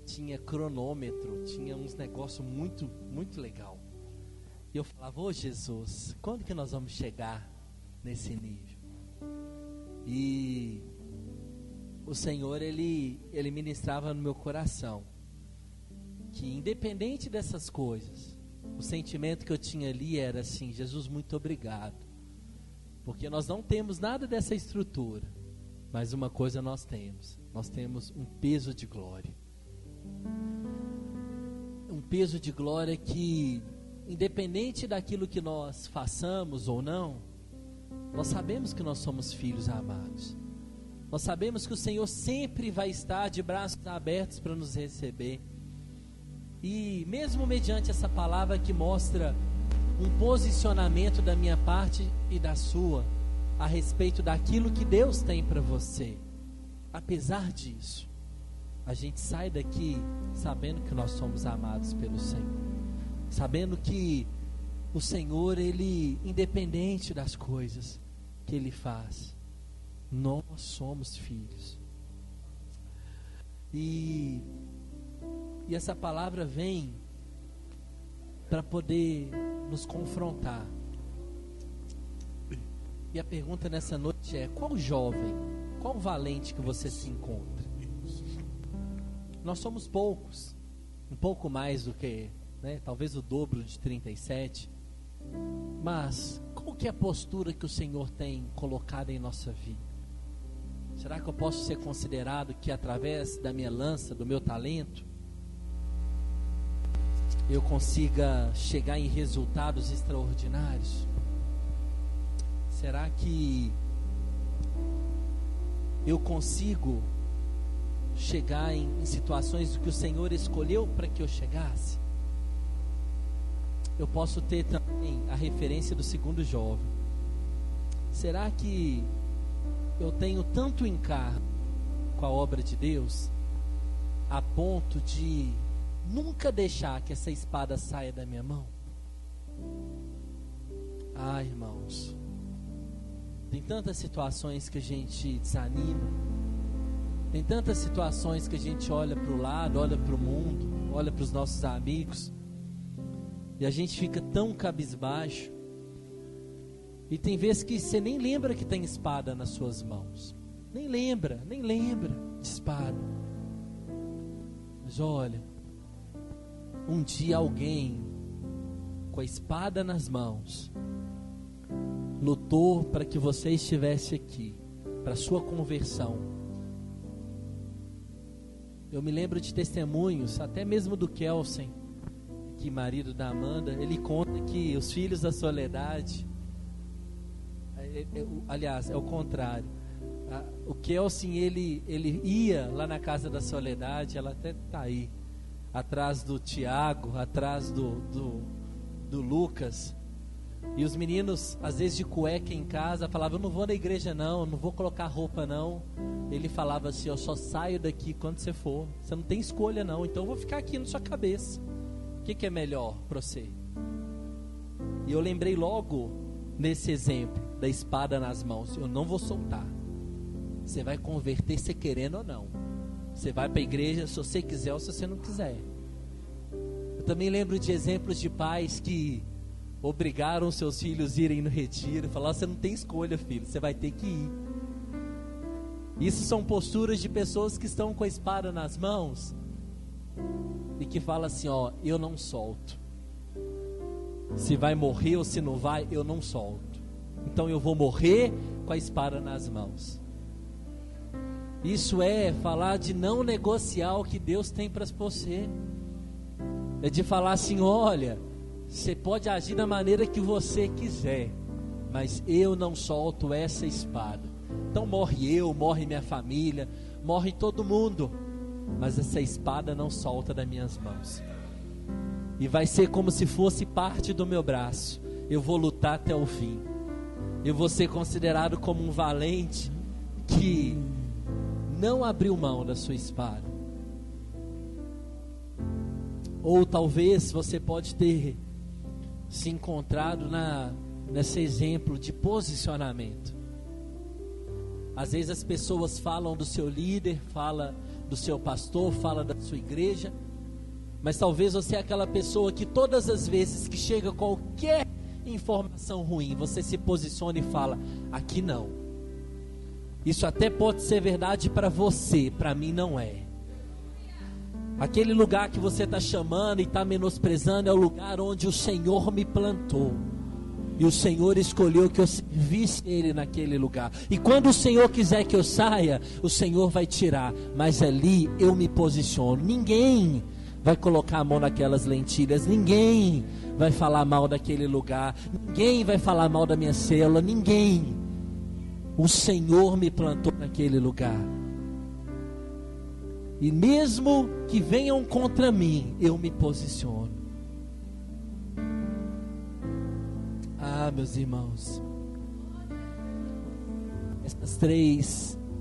Speaker 1: Tinha cronômetro, tinha uns negócios muito, muito legal. E eu falava, ô Jesus, quando que nós vamos chegar nesse nível? E o Senhor, Ele ministrava no meu coração que independente dessas coisas, o sentimento que eu tinha ali era assim, Jesus, muito obrigado. Porque nós não temos nada dessa estrutura, mas uma coisa nós temos um peso de glória. Um peso de glória que, independente daquilo que nós façamos ou não, nós sabemos que nós somos filhos amados. Nós sabemos que o Senhor sempre vai estar de braços abertos para nos receber. E mesmo mediante essa palavra que mostra um posicionamento da minha parte e da sua, a respeito daquilo que Deus tem para você, apesar disso, a gente sai daqui sabendo que nós somos amados pelo Senhor, sabendo que o Senhor, Ele, independente das coisas que Ele faz, nós somos filhos. E essa palavra vem para poder nos confrontar. E a pergunta nessa noite é: qual jovem, qual valente que você se encontra? Nós somos poucos, um pouco mais do que, talvez o dobro de 37. Mas qual que é a postura que o Senhor tem colocado em nossa vida? Será que eu posso ser considerado que através da minha lança, do meu talento, eu consiga chegar em resultados extraordinários? Será que eu consigo chegar em situações que o Senhor escolheu para que eu chegasse? Eu posso ter também a referência do segundo jovem. Será que eu tenho tanto encargo com a obra de Deus, a ponto de nunca deixar que essa espada saia da minha mão? Ah, irmãos, tem tantas situações que a gente desanima, tem tantas situações que a gente olha para o lado, olha para o mundo, olha para os nossos amigos, e a gente fica tão cabisbaixo. E tem vezes que você nem lembra que tem espada nas suas mãos. Nem lembra de espada. Mas olha, um dia alguém com a espada nas mãos lutou para que você estivesse aqui, para a sua conversão. Eu me lembro de testemunhos, até mesmo do Kelsen, que marido da Amanda. Ele conta que os filhos da Soledade, aliás, é o contrário, o Kelsen, ele ia lá na casa da Soledade, ela até está aí, atrás do Tiago, atrás do Lucas, e os meninos, às vezes de cueca em casa, falavam: eu não vou na igreja não vou colocar roupa não. Ele falava assim: eu só saio daqui quando você for, você não tem escolha não, então eu vou ficar aqui na sua cabeça, o que é melhor para você? E eu lembrei logo nesse exemplo da espada nas mãos: eu não vou soltar. Você vai converter, você querendo ou não. Você vai para a igreja se você quiser ou se você não quiser. Eu também lembro de exemplos de pais que obrigaram seus filhos a irem no retiro, falaram: você não tem escolha, filho, você vai ter que ir. Isso são posturas de pessoas que estão com a espada nas mãos e que falam assim: ó, eu não solto. Se vai morrer ou se não vai, eu não solto. Então eu vou morrer com a espada nas mãos. Isso é falar de não negociar o que Deus tem para você. É de falar assim: olha, você pode agir da maneira que você quiser, mas eu não solto essa espada. Então morre eu, morre minha família, morre todo mundo, mas essa espada não solta das minhas mãos. E vai ser como se fosse parte do meu braço. Eu vou lutar até o fim. Eu vou ser considerado como um valente que não abriu mão da sua espada. Ou talvez você pode ter se encontrado nesse exemplo de posicionamento. Às vezes as pessoas falam do seu líder, fala do seu pastor, fala da sua igreja, mas talvez você é aquela pessoa que todas as vezes que chega qualquer informação ruim, você se posiciona e fala: aqui não. Isso até pode ser verdade para você, para mim não é. Aquele lugar que você está chamando e está menosprezando é o lugar onde o Senhor me plantou. E o Senhor escolheu que eu servisse Ele naquele lugar. E quando o Senhor quiser que eu saia, o Senhor vai tirar. Mas ali eu me posiciono. Ninguém vai colocar a mão naquelas lentilhas. Ninguém vai falar mal daquele lugar. Ninguém vai falar mal da minha célula. Ninguém. O Senhor me plantou naquele lugar. E mesmo que venham contra mim, eu me posiciono. Ah, meus irmãos,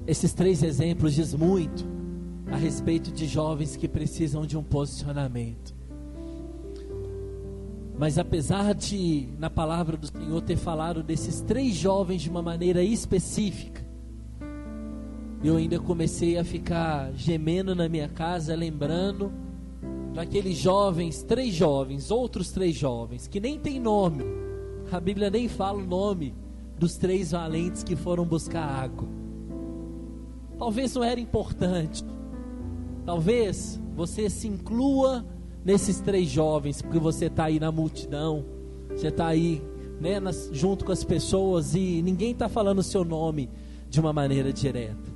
Speaker 1: esses três exemplos diz muito a respeito de jovens que precisam de um posicionamento. Mas apesar de, na palavra do Senhor, ter falado desses três jovens de uma maneira específica, eu ainda comecei a ficar gemendo na minha casa, lembrando daqueles jovens, outros três jovens, que nem tem nome. A Bíblia nem fala o nome dos três valentes que foram buscar água. Talvez não era importante. Talvez você se inclua nesses três jovens, porque você está aí na multidão, você está aí, né, junto com as pessoas, e ninguém está falando o seu nome de uma maneira direta.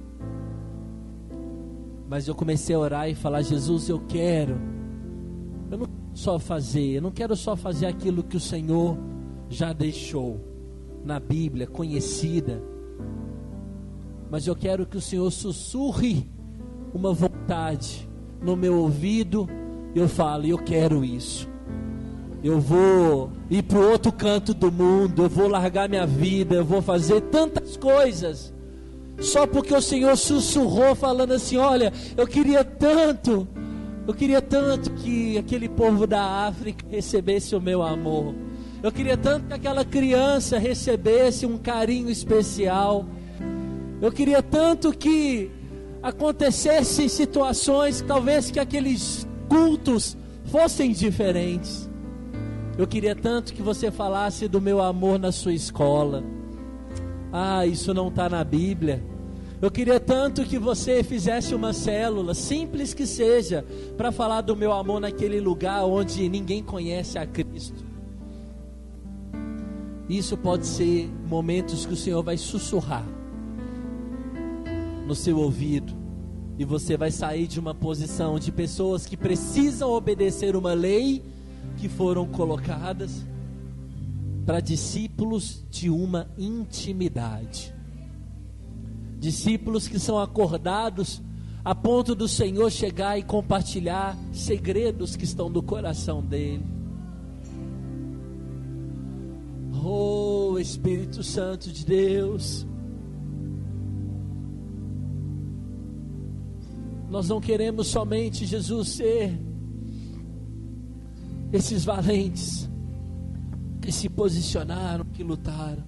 Speaker 1: Mas eu comecei a orar e falar: Jesus, eu só fazer, eu não quero só fazer aquilo que o Senhor já deixou na Bíblia, conhecida, mas eu quero que o Senhor sussurre uma vontade no meu ouvido. Eu falo, eu quero isso. Eu vou ir para o outro canto do mundo, eu vou largar minha vida, eu vou fazer tantas coisas, só porque o Senhor sussurrou falando assim, olha, eu queria tanto que aquele povo da África recebesse o meu amor. Eu queria tanto que aquela criança recebesse um carinho especial. Eu queria tanto que acontecessem situações, talvez que aqueles cultos fossem diferentes. Eu queria tanto que você falasse do meu amor na sua escola. Ah, isso não está na Bíblia. Eu queria tanto que você fizesse uma célula, simples que seja, para falar do meu amor naquele lugar onde ninguém conhece a Cristo. Isso pode ser momentos que o Senhor vai sussurrar no seu ouvido, e você vai sair de uma posição de pessoas que precisam obedecer uma lei que foram colocadas, para discípulos de uma intimidade, discípulos que são acordados a ponto do Senhor chegar e compartilhar segredos que estão no coração dele. Oh, Espírito Santo de Deus, nós não queremos somente, Jesus, ser esses valentes que se posicionaram, que lutaram,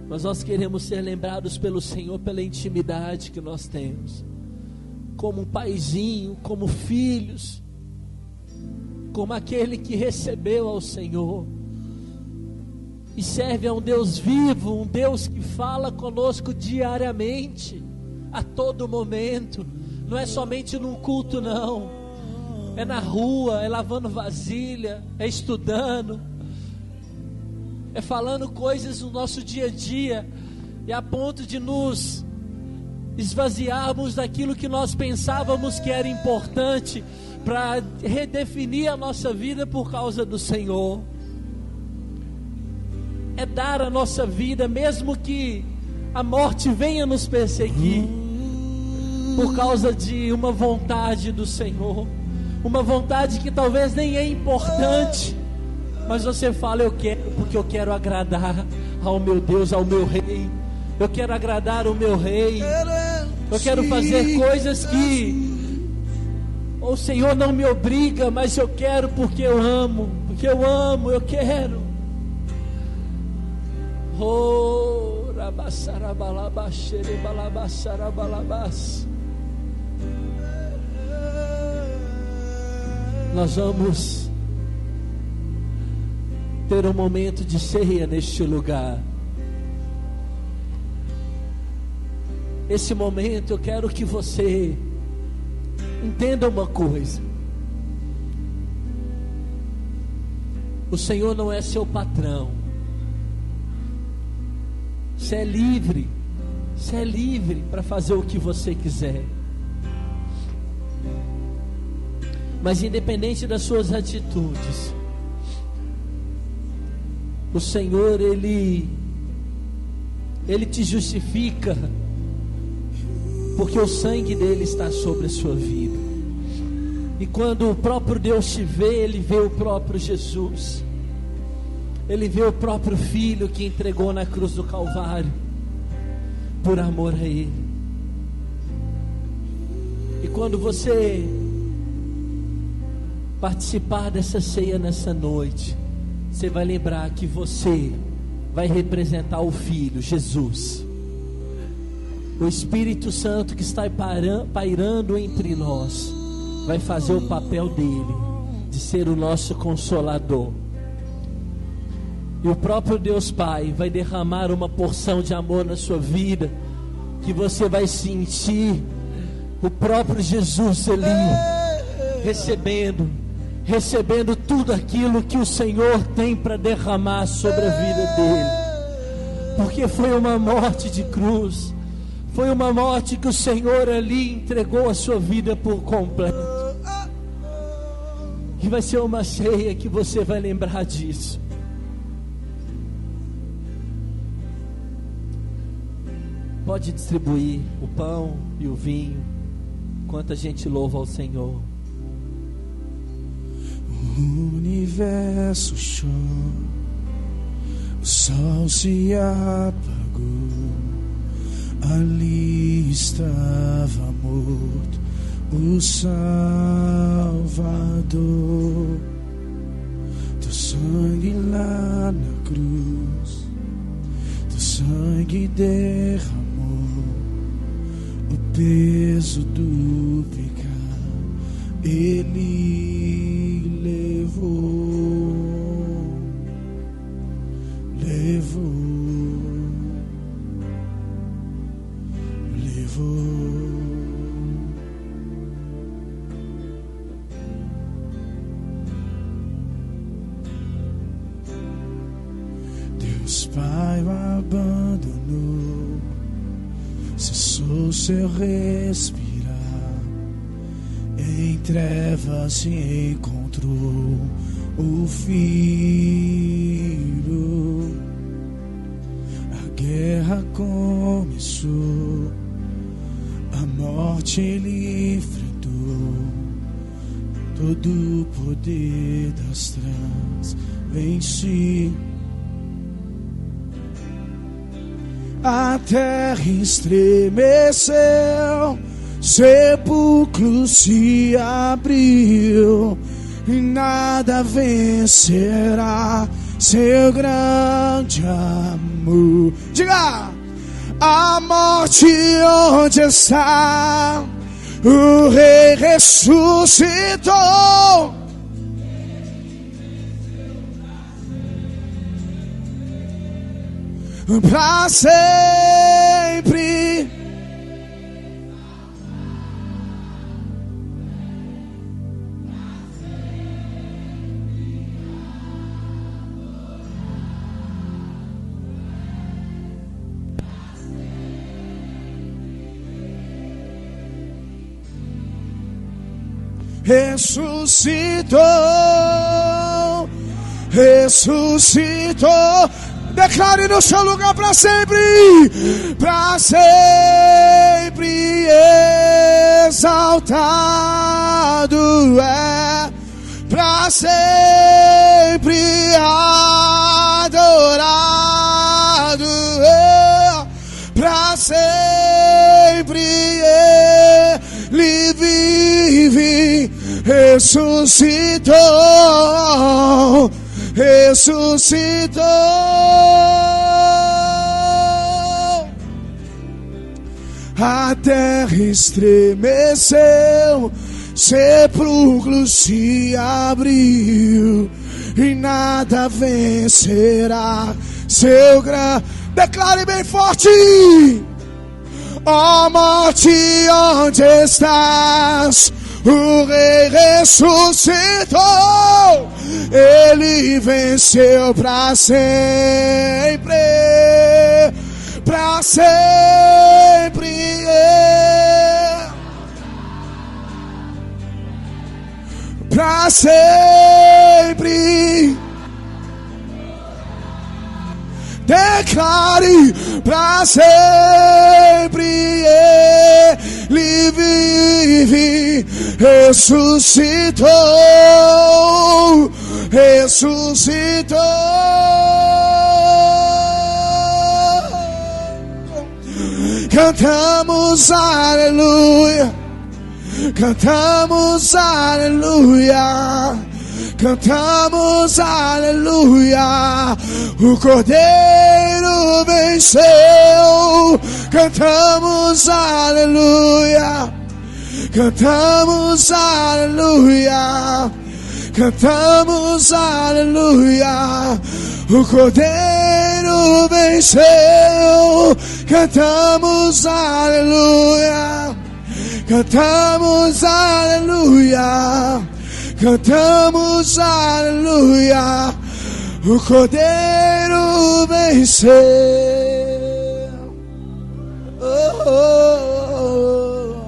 Speaker 1: mas nós queremos ser lembrados pelo Senhor pela intimidade que nós temos, como um paizinho, como filhos, como aquele que recebeu ao Senhor e serve a um Deus vivo, um Deus que fala conosco diariamente, a todo momento. Não é somente num culto, não. É na rua, é lavando vasilha, é estudando, é falando coisas no nosso dia a dia, e a ponto de nos esvaziarmos daquilo que nós pensávamos que era importante, para redefinir a nossa vida por causa do Senhor. É dar a nossa vida, mesmo que a morte venha nos perseguir, por causa de uma vontade do Senhor, uma vontade que talvez nem é importante, mas você fala, eu quero, porque eu quero agradar ao meu Deus, ao meu Rei. Eu quero agradar o meu Rei. Eu quero fazer coisas que o Senhor não me obriga, mas eu quero porque eu amo, eu quero. Oh, rabassarabalabasherebalabassarabalabas. Nós vamos ter um momento de ceia neste lugar. Esse momento eu quero que você entenda uma coisa: o Senhor não é seu patrão. Você é livre para fazer o que você quiser. Mas independente das suas atitudes, o Senhor, Ele te justifica, porque o sangue dele está sobre a sua vida. E quando o próprio Deus te vê, Ele vê o próprio Jesus. Ele vê o próprio Filho que entregou na cruz do Calvário, por amor a Ele. E quando você participar dessa ceia nessa noite, você vai lembrar que você vai representar o Filho, Jesus. O Espírito Santo que está pairando entre nós vai fazer o papel dele, de ser o nosso consolador. E o próprio Deus Pai vai derramar uma porção de amor na sua vida, que você vai sentir o próprio Jesus ali, recebendo tudo aquilo que o Senhor tem para derramar sobre a vida dele. Porque foi uma morte de cruz, foi uma morte que o Senhor ali entregou a sua vida por completo. E vai ser uma ceia que você vai lembrar disso. Pode distribuir o pão e o vinho, enquanto a gente louva ao Senhor.
Speaker 2: O universo chora, o sol se apagou, ali estava morto o Salvador. Teu sangue lá na cruz, teu sangue derramou o peso do pecado, Ele levou, levou. Deus Pai o abandonou, cessou seu respirar, em trevas se encontrou o Filho. A guerra começou, a morte Ele enfrentou, todo o poder das trevas vence. A terra estremeceu, sepulcro se abriu, e nada vencerá seu grande amor. Diga! A morte onde está? O Rei ressuscitou. Para sempre. Ressuscitou, ressuscitou. Declare no seu lugar para sempre exaltado é, para sempre adorado é, para sempre Ele vive, ressuscitou, ressuscitou. A terra estremeceu, sepulcro se abriu, e nada vencerá seu grande. Declare bem forte: ó morte, onde estás? O Rei ressuscitou, Ele venceu para sempre, para sempre. Para sempre. Declare: para sempre Ele vive, ressuscitou, ressuscitou. Cantamos aleluia, cantamos aleluia, cantamos aleluia. O Cordeiro venceu. Cantamos aleluia, cantamos aleluia, cantamos aleluia. O Cordeiro venceu. Cantamos aleluia, cantamos aleluia, cantamos aleluia. O Cordeiro venceu. Oh, oh, oh.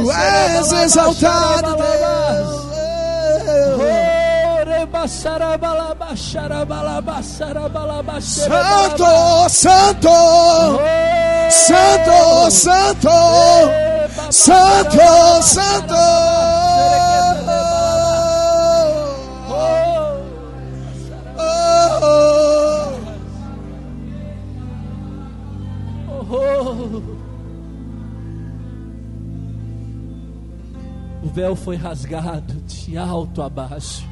Speaker 2: Tu és exaltado, Deus. Santo, Santo, Santo, Santo, Santo, Santo.
Speaker 1: O véu foi rasgado de alto a baixo.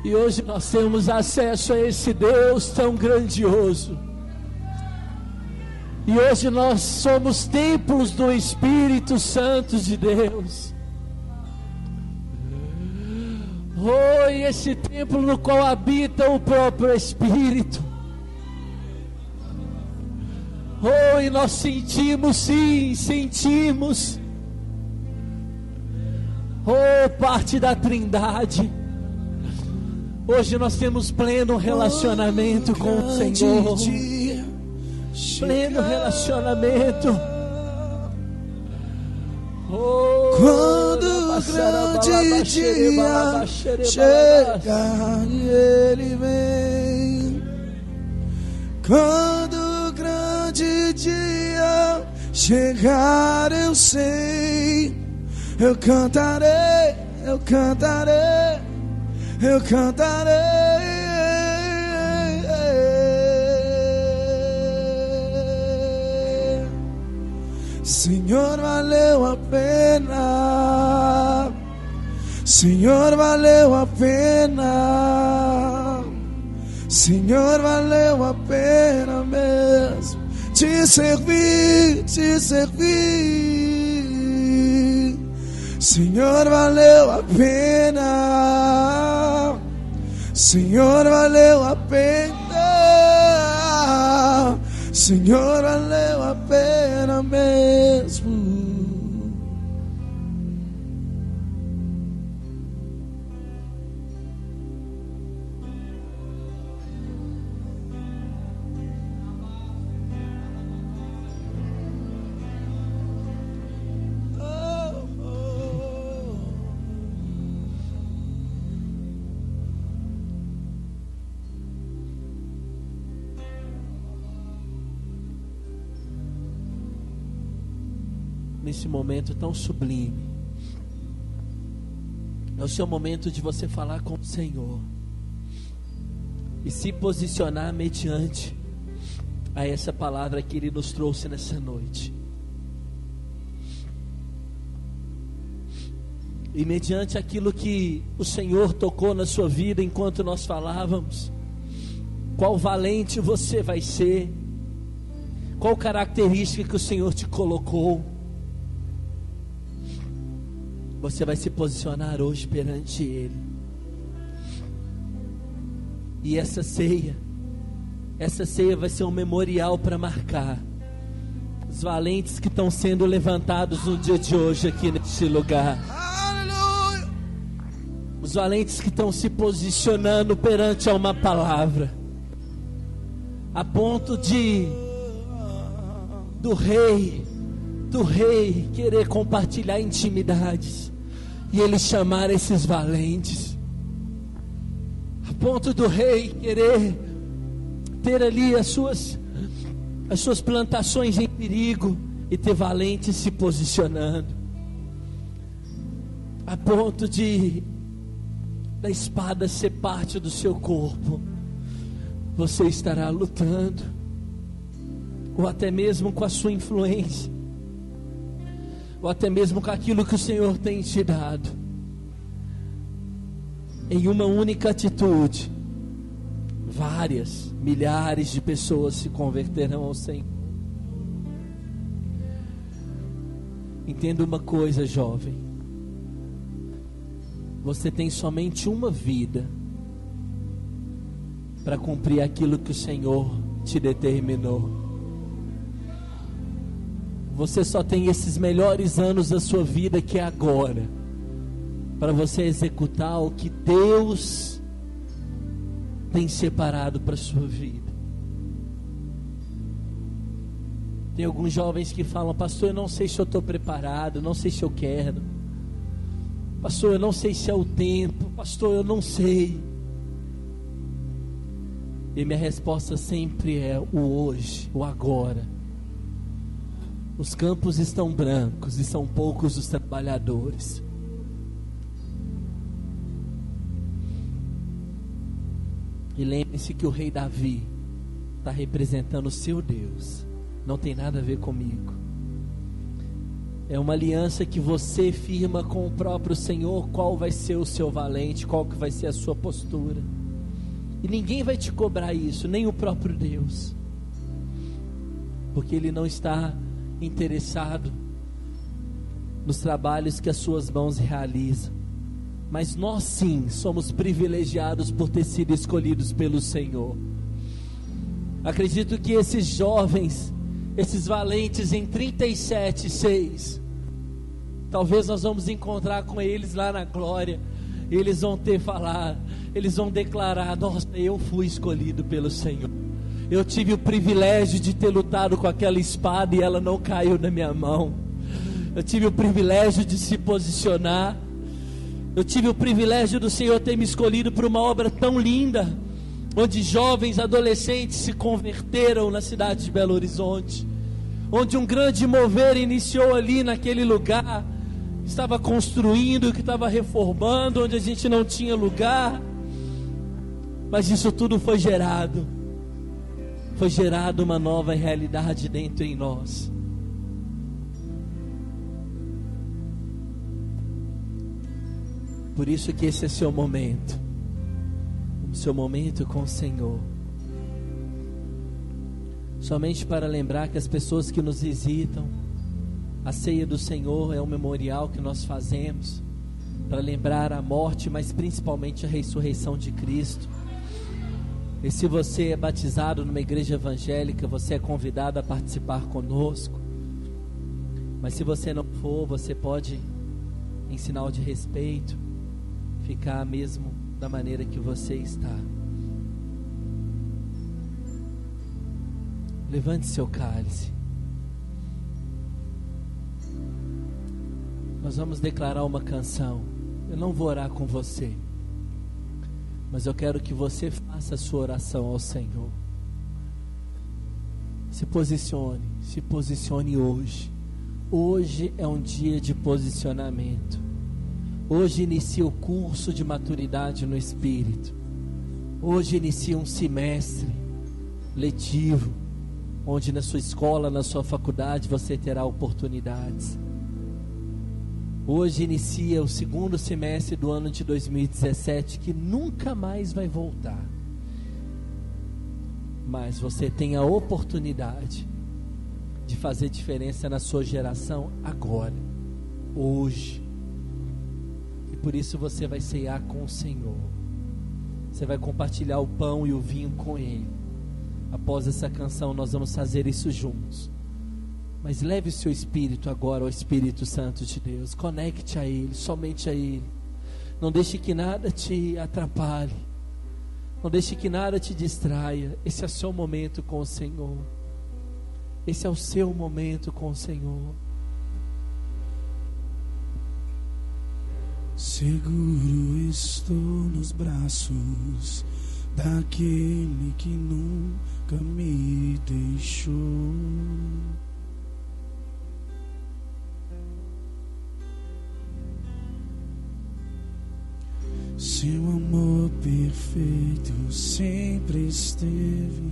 Speaker 1: E hoje nós temos acesso a esse Deus tão grandioso. E hoje nós somos templos do Espírito Santo de Deus. Oh, e esse templo no qual habita o próprio Espírito. Oh, e nós sentimos, sim, sentimos. Oh, parte da Trindade. Hoje nós temos pleno relacionamento com o Senhor. Pleno relacionamento. Oh,
Speaker 2: quando o grande dia chegar e Ele vem. Quando o grande dia chegar, eu sei. Eu cantarei, eu cantarei, eu cantarei. Senhor, valeu a pena. Senhor, valeu a pena. Senhor, valeu a pena mesmo te servir, te servir. Senhor, valeu a pena. Senhor, valeu a pena. Senhor, valeu a pena mesmo.
Speaker 1: Nesse momento tão sublime, é o seu momento de você falar com o Senhor e se posicionar mediante a essa palavra que Ele nos trouxe nessa noite, e mediante aquilo que o Senhor tocou na sua vida enquanto nós falávamos. Qual valente você vai ser, qual característica que o Senhor te colocou. Você vai se posicionar hoje perante Ele. E essa ceia vai ser um memorial para marcar os valentes que estão sendo levantados no dia de hoje aqui neste lugar.
Speaker 2: Aleluia.
Speaker 1: Os valentes que estão se posicionando perante a uma palavra, a ponto de do rei querer compartilhar intimidades, e ele chamar esses valentes, a ponto do rei querer ter ali as suas plantações em perigo, e ter valentes se posicionando, a ponto de da espada ser parte do seu corpo. Você estará lutando, ou até mesmo com a sua influência, ou até mesmo com aquilo que o Senhor tem te dado. Em uma única atitude, milhares de pessoas se converterão ao Senhor. Entenda uma coisa, jovem: você tem somente uma vida para cumprir aquilo que o Senhor te determinou. Você só tem esses melhores anos da sua vida, que é agora, para você executar o que Deus tem separado para a sua vida. Tem alguns jovens que falam: pastor, eu não sei se eu estou preparado, não sei se eu quero. Pastor, eu não sei se é o tempo. Pastor, eu não sei. E minha resposta sempre é o hoje, o agora. Os campos estão brancos e são poucos os trabalhadores. E lembre-se que o rei Davi está representando o seu Deus. Não tem nada a ver comigo. É uma aliança que você firma com o próprio Senhor. Qual vai ser o seu valente, qual que vai ser a sua postura. E ninguém vai te cobrar isso, nem o próprio Deus. Porque Ele não está interessado nos trabalhos que as suas mãos realizam. Mas nós sim somos privilegiados por ter sido escolhidos pelo Senhor. Acredito que esses jovens, esses valentes em 37:6, talvez nós vamos encontrar com eles lá na glória. Eles vão eles vão declarar: nossa, eu fui escolhido pelo Senhor. Eu tive o privilégio de ter lutado com aquela espada e ela não caiu na minha mão. Eu tive o privilégio de se posicionar. Eu tive o privilégio do Senhor ter me escolhido para uma obra tão linda, onde jovens, adolescentes se converteram na cidade de Belo Horizonte, onde um grande mover iniciou ali naquele lugar. Estava construindo, que estava reformando, onde a gente não tinha lugar. Mas isso tudo foi gerado uma nova realidade dentro em nós. Por isso que esse é seu momento com o Senhor. Somente para lembrar que as pessoas que nos visitam, a ceia do Senhor é um memorial que nós fazemos para lembrar a morte, mas principalmente a ressurreição de Cristo. E se você é batizado numa igreja evangélica, você é convidado a participar conosco. Mas se você não for, você pode, em sinal de respeito, ficar mesmo da maneira que você está. Levante seu cálice. Nós vamos declarar uma canção. Eu não vou orar com você, mas eu quero que você faça a sua oração ao Senhor. Se posicione hoje. Hoje é um dia de posicionamento. Hoje inicia o curso de maturidade no Espírito. Hoje inicia um semestre letivo, onde na sua escola, na sua faculdade, você terá oportunidades. Hoje inicia o segundo semestre do ano de 2017, que nunca mais vai voltar. Mas você tem a oportunidade de fazer diferença na sua geração agora, hoje. E por isso você vai ceiar com o Senhor. Você vai compartilhar o pão e o vinho com Ele. Após essa canção nós vamos fazer isso juntos. Mas leve o seu espírito agora ao Espírito Santo de Deus. Conecte a Ele, somente a Ele. Não deixe que nada te atrapalhe. Não deixe que nada te distraia. Esse é o seu momento com o Senhor. Esse é o seu momento com o Senhor.
Speaker 2: Seguro estou nos braços daquele que nunca me deixou. Seu amor perfeito sempre esteve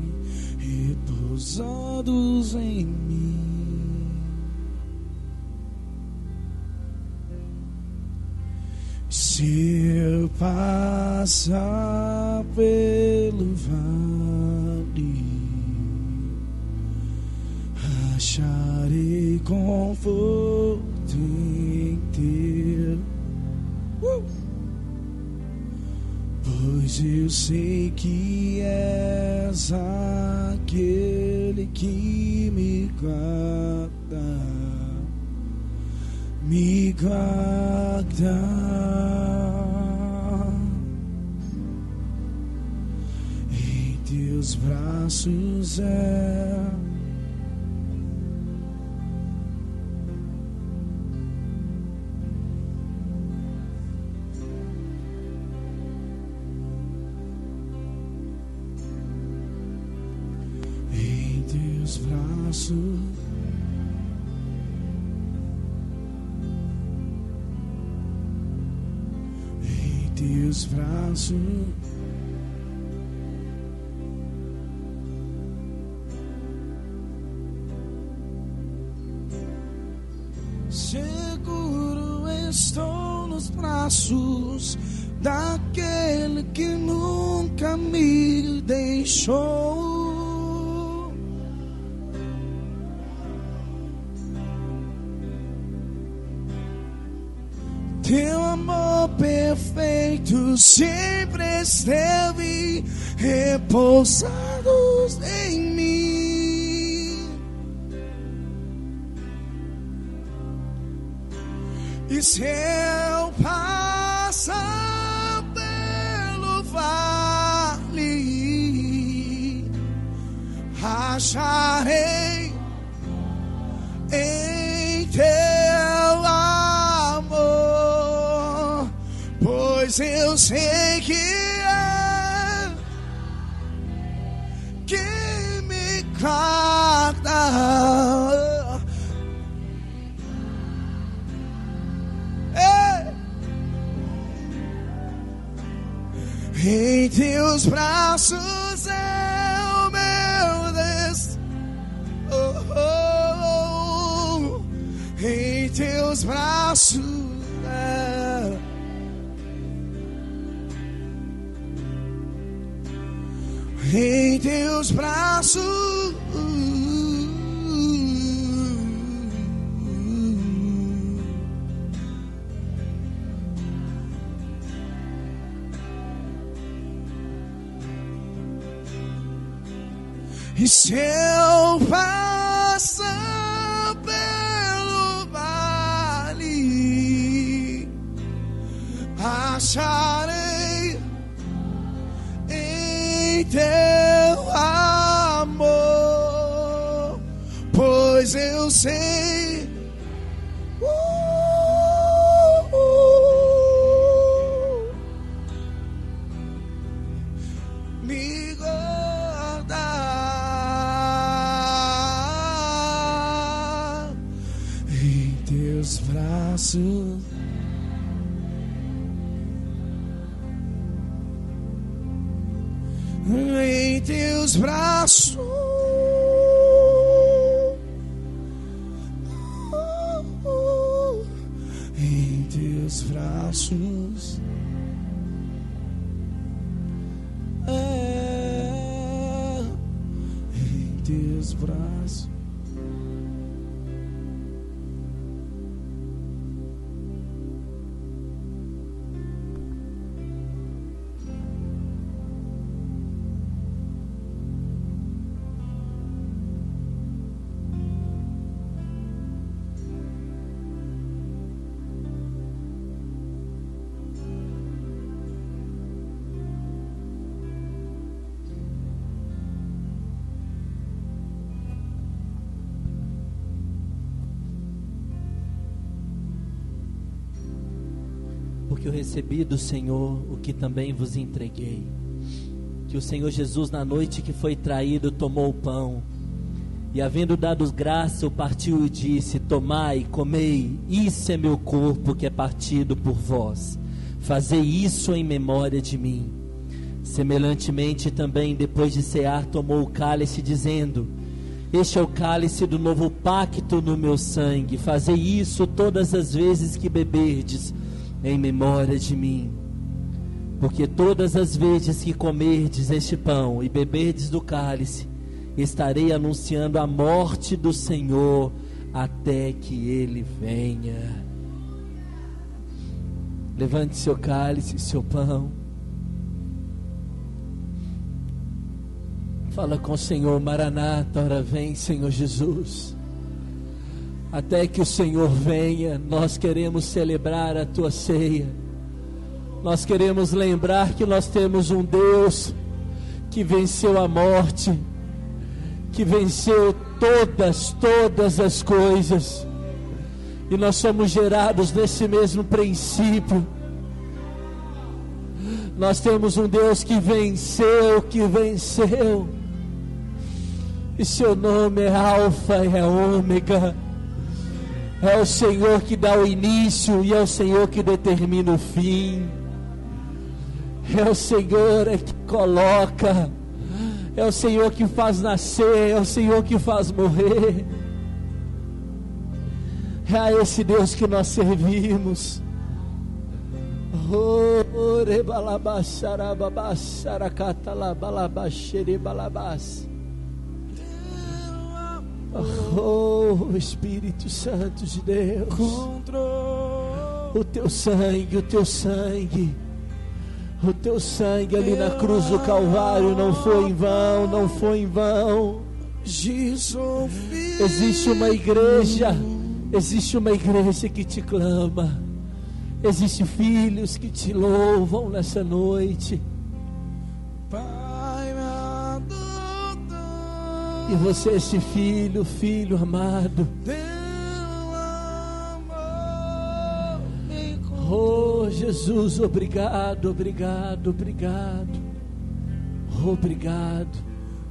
Speaker 2: repousados em mim. Se eu passar pelo vale, acharei conforto em teu. Pois eu sei que és aquele que me guarda, me guarda. teus braços é em teus braços. Teus braços, seguro estou nos braços daquele que nunca me deixou. Teu amor perfeito sempre esteve repousados em mim. E se eu passar pelo vale, acharei em teu amor, pois eu sei que é que me guarda. Em teus braços é o meu destino. Em teus braços é. Em teus braços e se eu passar pelo vale, acharei em teu amor, pois eu sei me guardar em teus braços. Em teus braços, em teus braços, em teus braços.
Speaker 1: Porque eu recebi do Senhor o que também vos entreguei, que o Senhor Jesus, na noite que foi traído, tomou o pão e, havendo dado graça, o partiu e disse: tomai, comei, isso é meu corpo que é partido por vós, fazei isso em memória de mim. Semelhantemente também, depois de cear, tomou o cálice, dizendo: este é o cálice do novo pacto no meu sangue, fazei isso todas as vezes que beberdes em memória de mim. Porque todas as vezes que comerdes este pão e beberdes do cálice, estarei anunciando a morte do Senhor até que Ele venha. Levante seu cálice, seu pão. Fala com o Senhor: Maranata, ora vem, Senhor Jesus. Até que o Senhor venha, nós queremos celebrar a tua ceia. Nós queremos lembrar que nós temos um Deus que venceu a morte, que venceu todas as coisas. E nós somos gerados nesse mesmo princípio. Nós temos um Deus que venceu. E seu nome é Alfa e é Ômega. É o Senhor que dá o início e é o Senhor que determina o fim. É o Senhor que coloca. É o Senhor que faz nascer. É o Senhor que faz morrer. É a esse Deus que nós servimos. Oh, Espírito Santo de Deus, o teu sangue ali na cruz do Calvário não foi em vão. Existe uma igreja que te clama. Existem filhos que te louvam nessa noite.
Speaker 2: Pai, me adotou.
Speaker 1: E você é esse filho amado. Oh, Jesus, obrigado.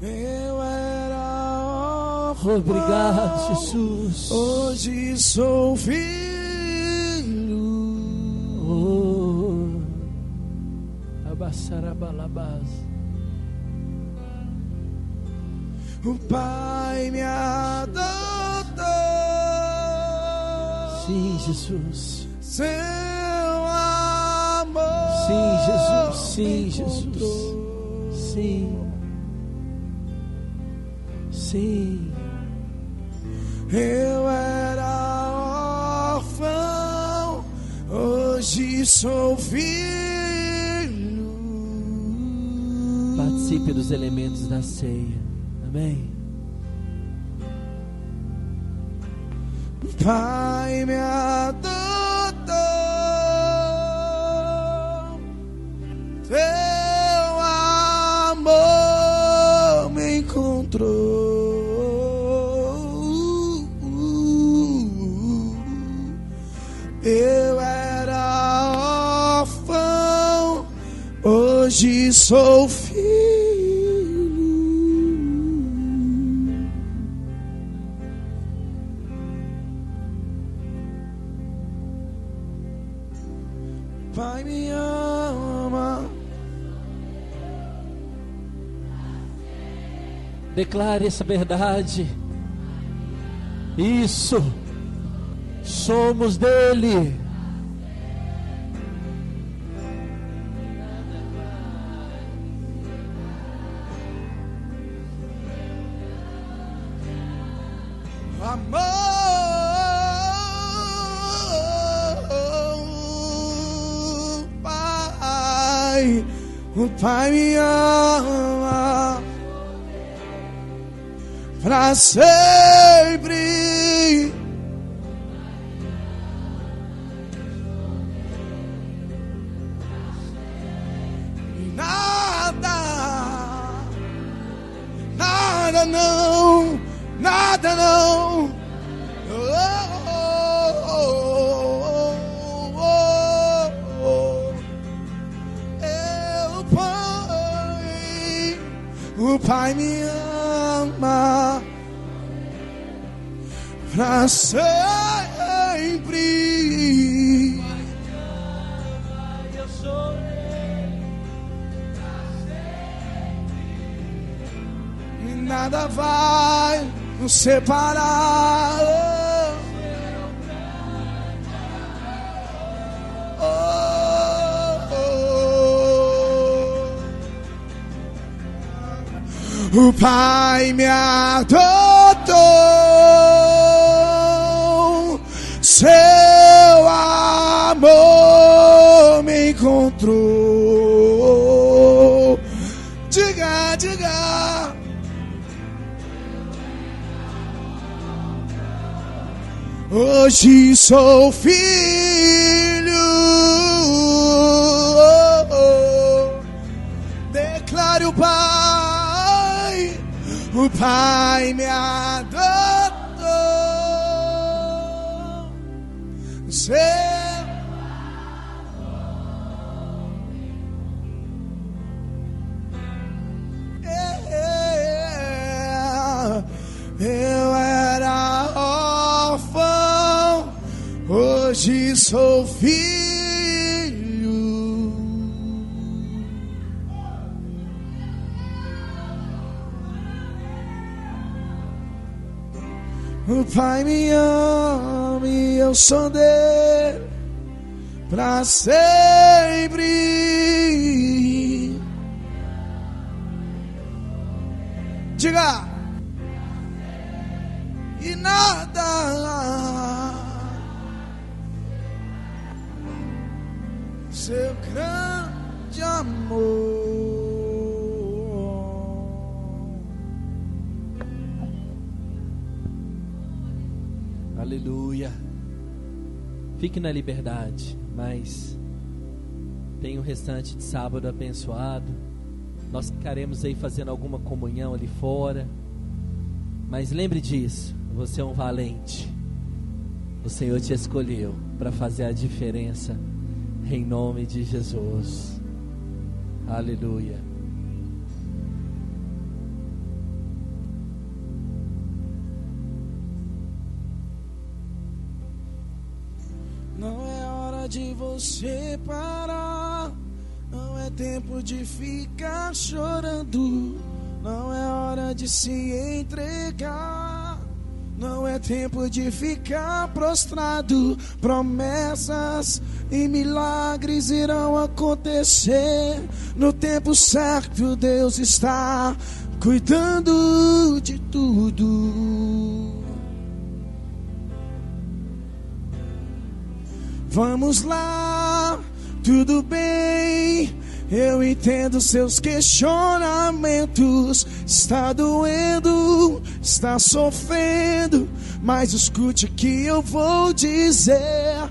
Speaker 2: Eu era órfão,
Speaker 1: obrigado, Jesus.
Speaker 2: hoje sou filho.
Speaker 1: Abassarabalabás.
Speaker 2: O Pai me adotou.
Speaker 1: Sim, Jesus.
Speaker 2: Seu amor.
Speaker 1: Sim, Jesus. Sim.
Speaker 2: Eu era órfão, hoje sou filho.
Speaker 1: Participe dos elementos da ceia. Amém.
Speaker 2: Pai me adotou, teu amor me encontrou. Eu era órfão, hoje sou filho. Pai me ama.
Speaker 1: Declare essa verdade. Isso. Somos dele.
Speaker 2: Amor, Pai, o Pai me ama pra sempre. E nada não. O Pai me ama pra sempre.
Speaker 1: Eu sou
Speaker 2: E nada vai nos separar. O Pai me adotou, seu amor me encontrou. Diga, diga. Hoje sou filho. Declare o Pai. O Pai me adotou. Seu eu era órfão, hoje sou filho. O Pai me ama e eu sou dele pra sempre. Diga. E nada seu grande amor.
Speaker 1: Aleluia. Fique na liberdade, mas tem o restante de sábado abençoado. Nós ficaremos aí fazendo alguma comunhão ali fora. Mas lembre disso, você é um valente. O Senhor te escolheu para fazer a diferença, em nome de Jesus. Aleluia.
Speaker 2: Não é hora de você parar, não é tempo de ficar chorando, não é hora de se entregar, não é tempo de ficar prostrado. Promessas e milagres irão acontecer no tempo certo. Deus está cuidando de tudo. Vamos lá, tudo bem, eu entendo seus questionamentos. Está doendo, está sofrendo, mas escute que eu vou dizer.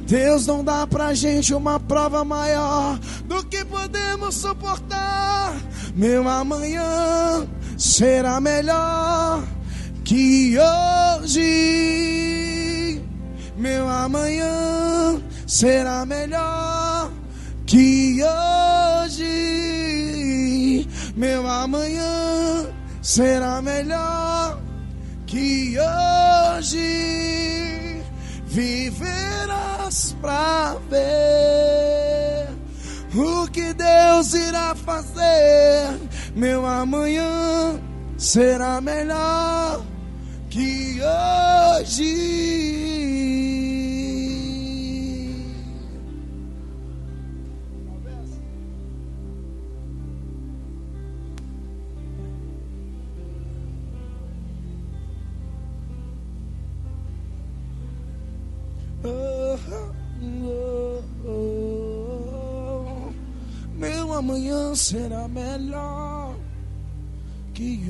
Speaker 2: Deus não dá pra gente uma prova maior do que podemos suportar. Meu amanhã será melhor que hoje. Meu amanhã será melhor que hoje. Meu amanhã será melhor que hoje. Viverás pra ver o que Deus irá fazer. Meu amanhã será melhor que hoje. Meu amanhã será melhor que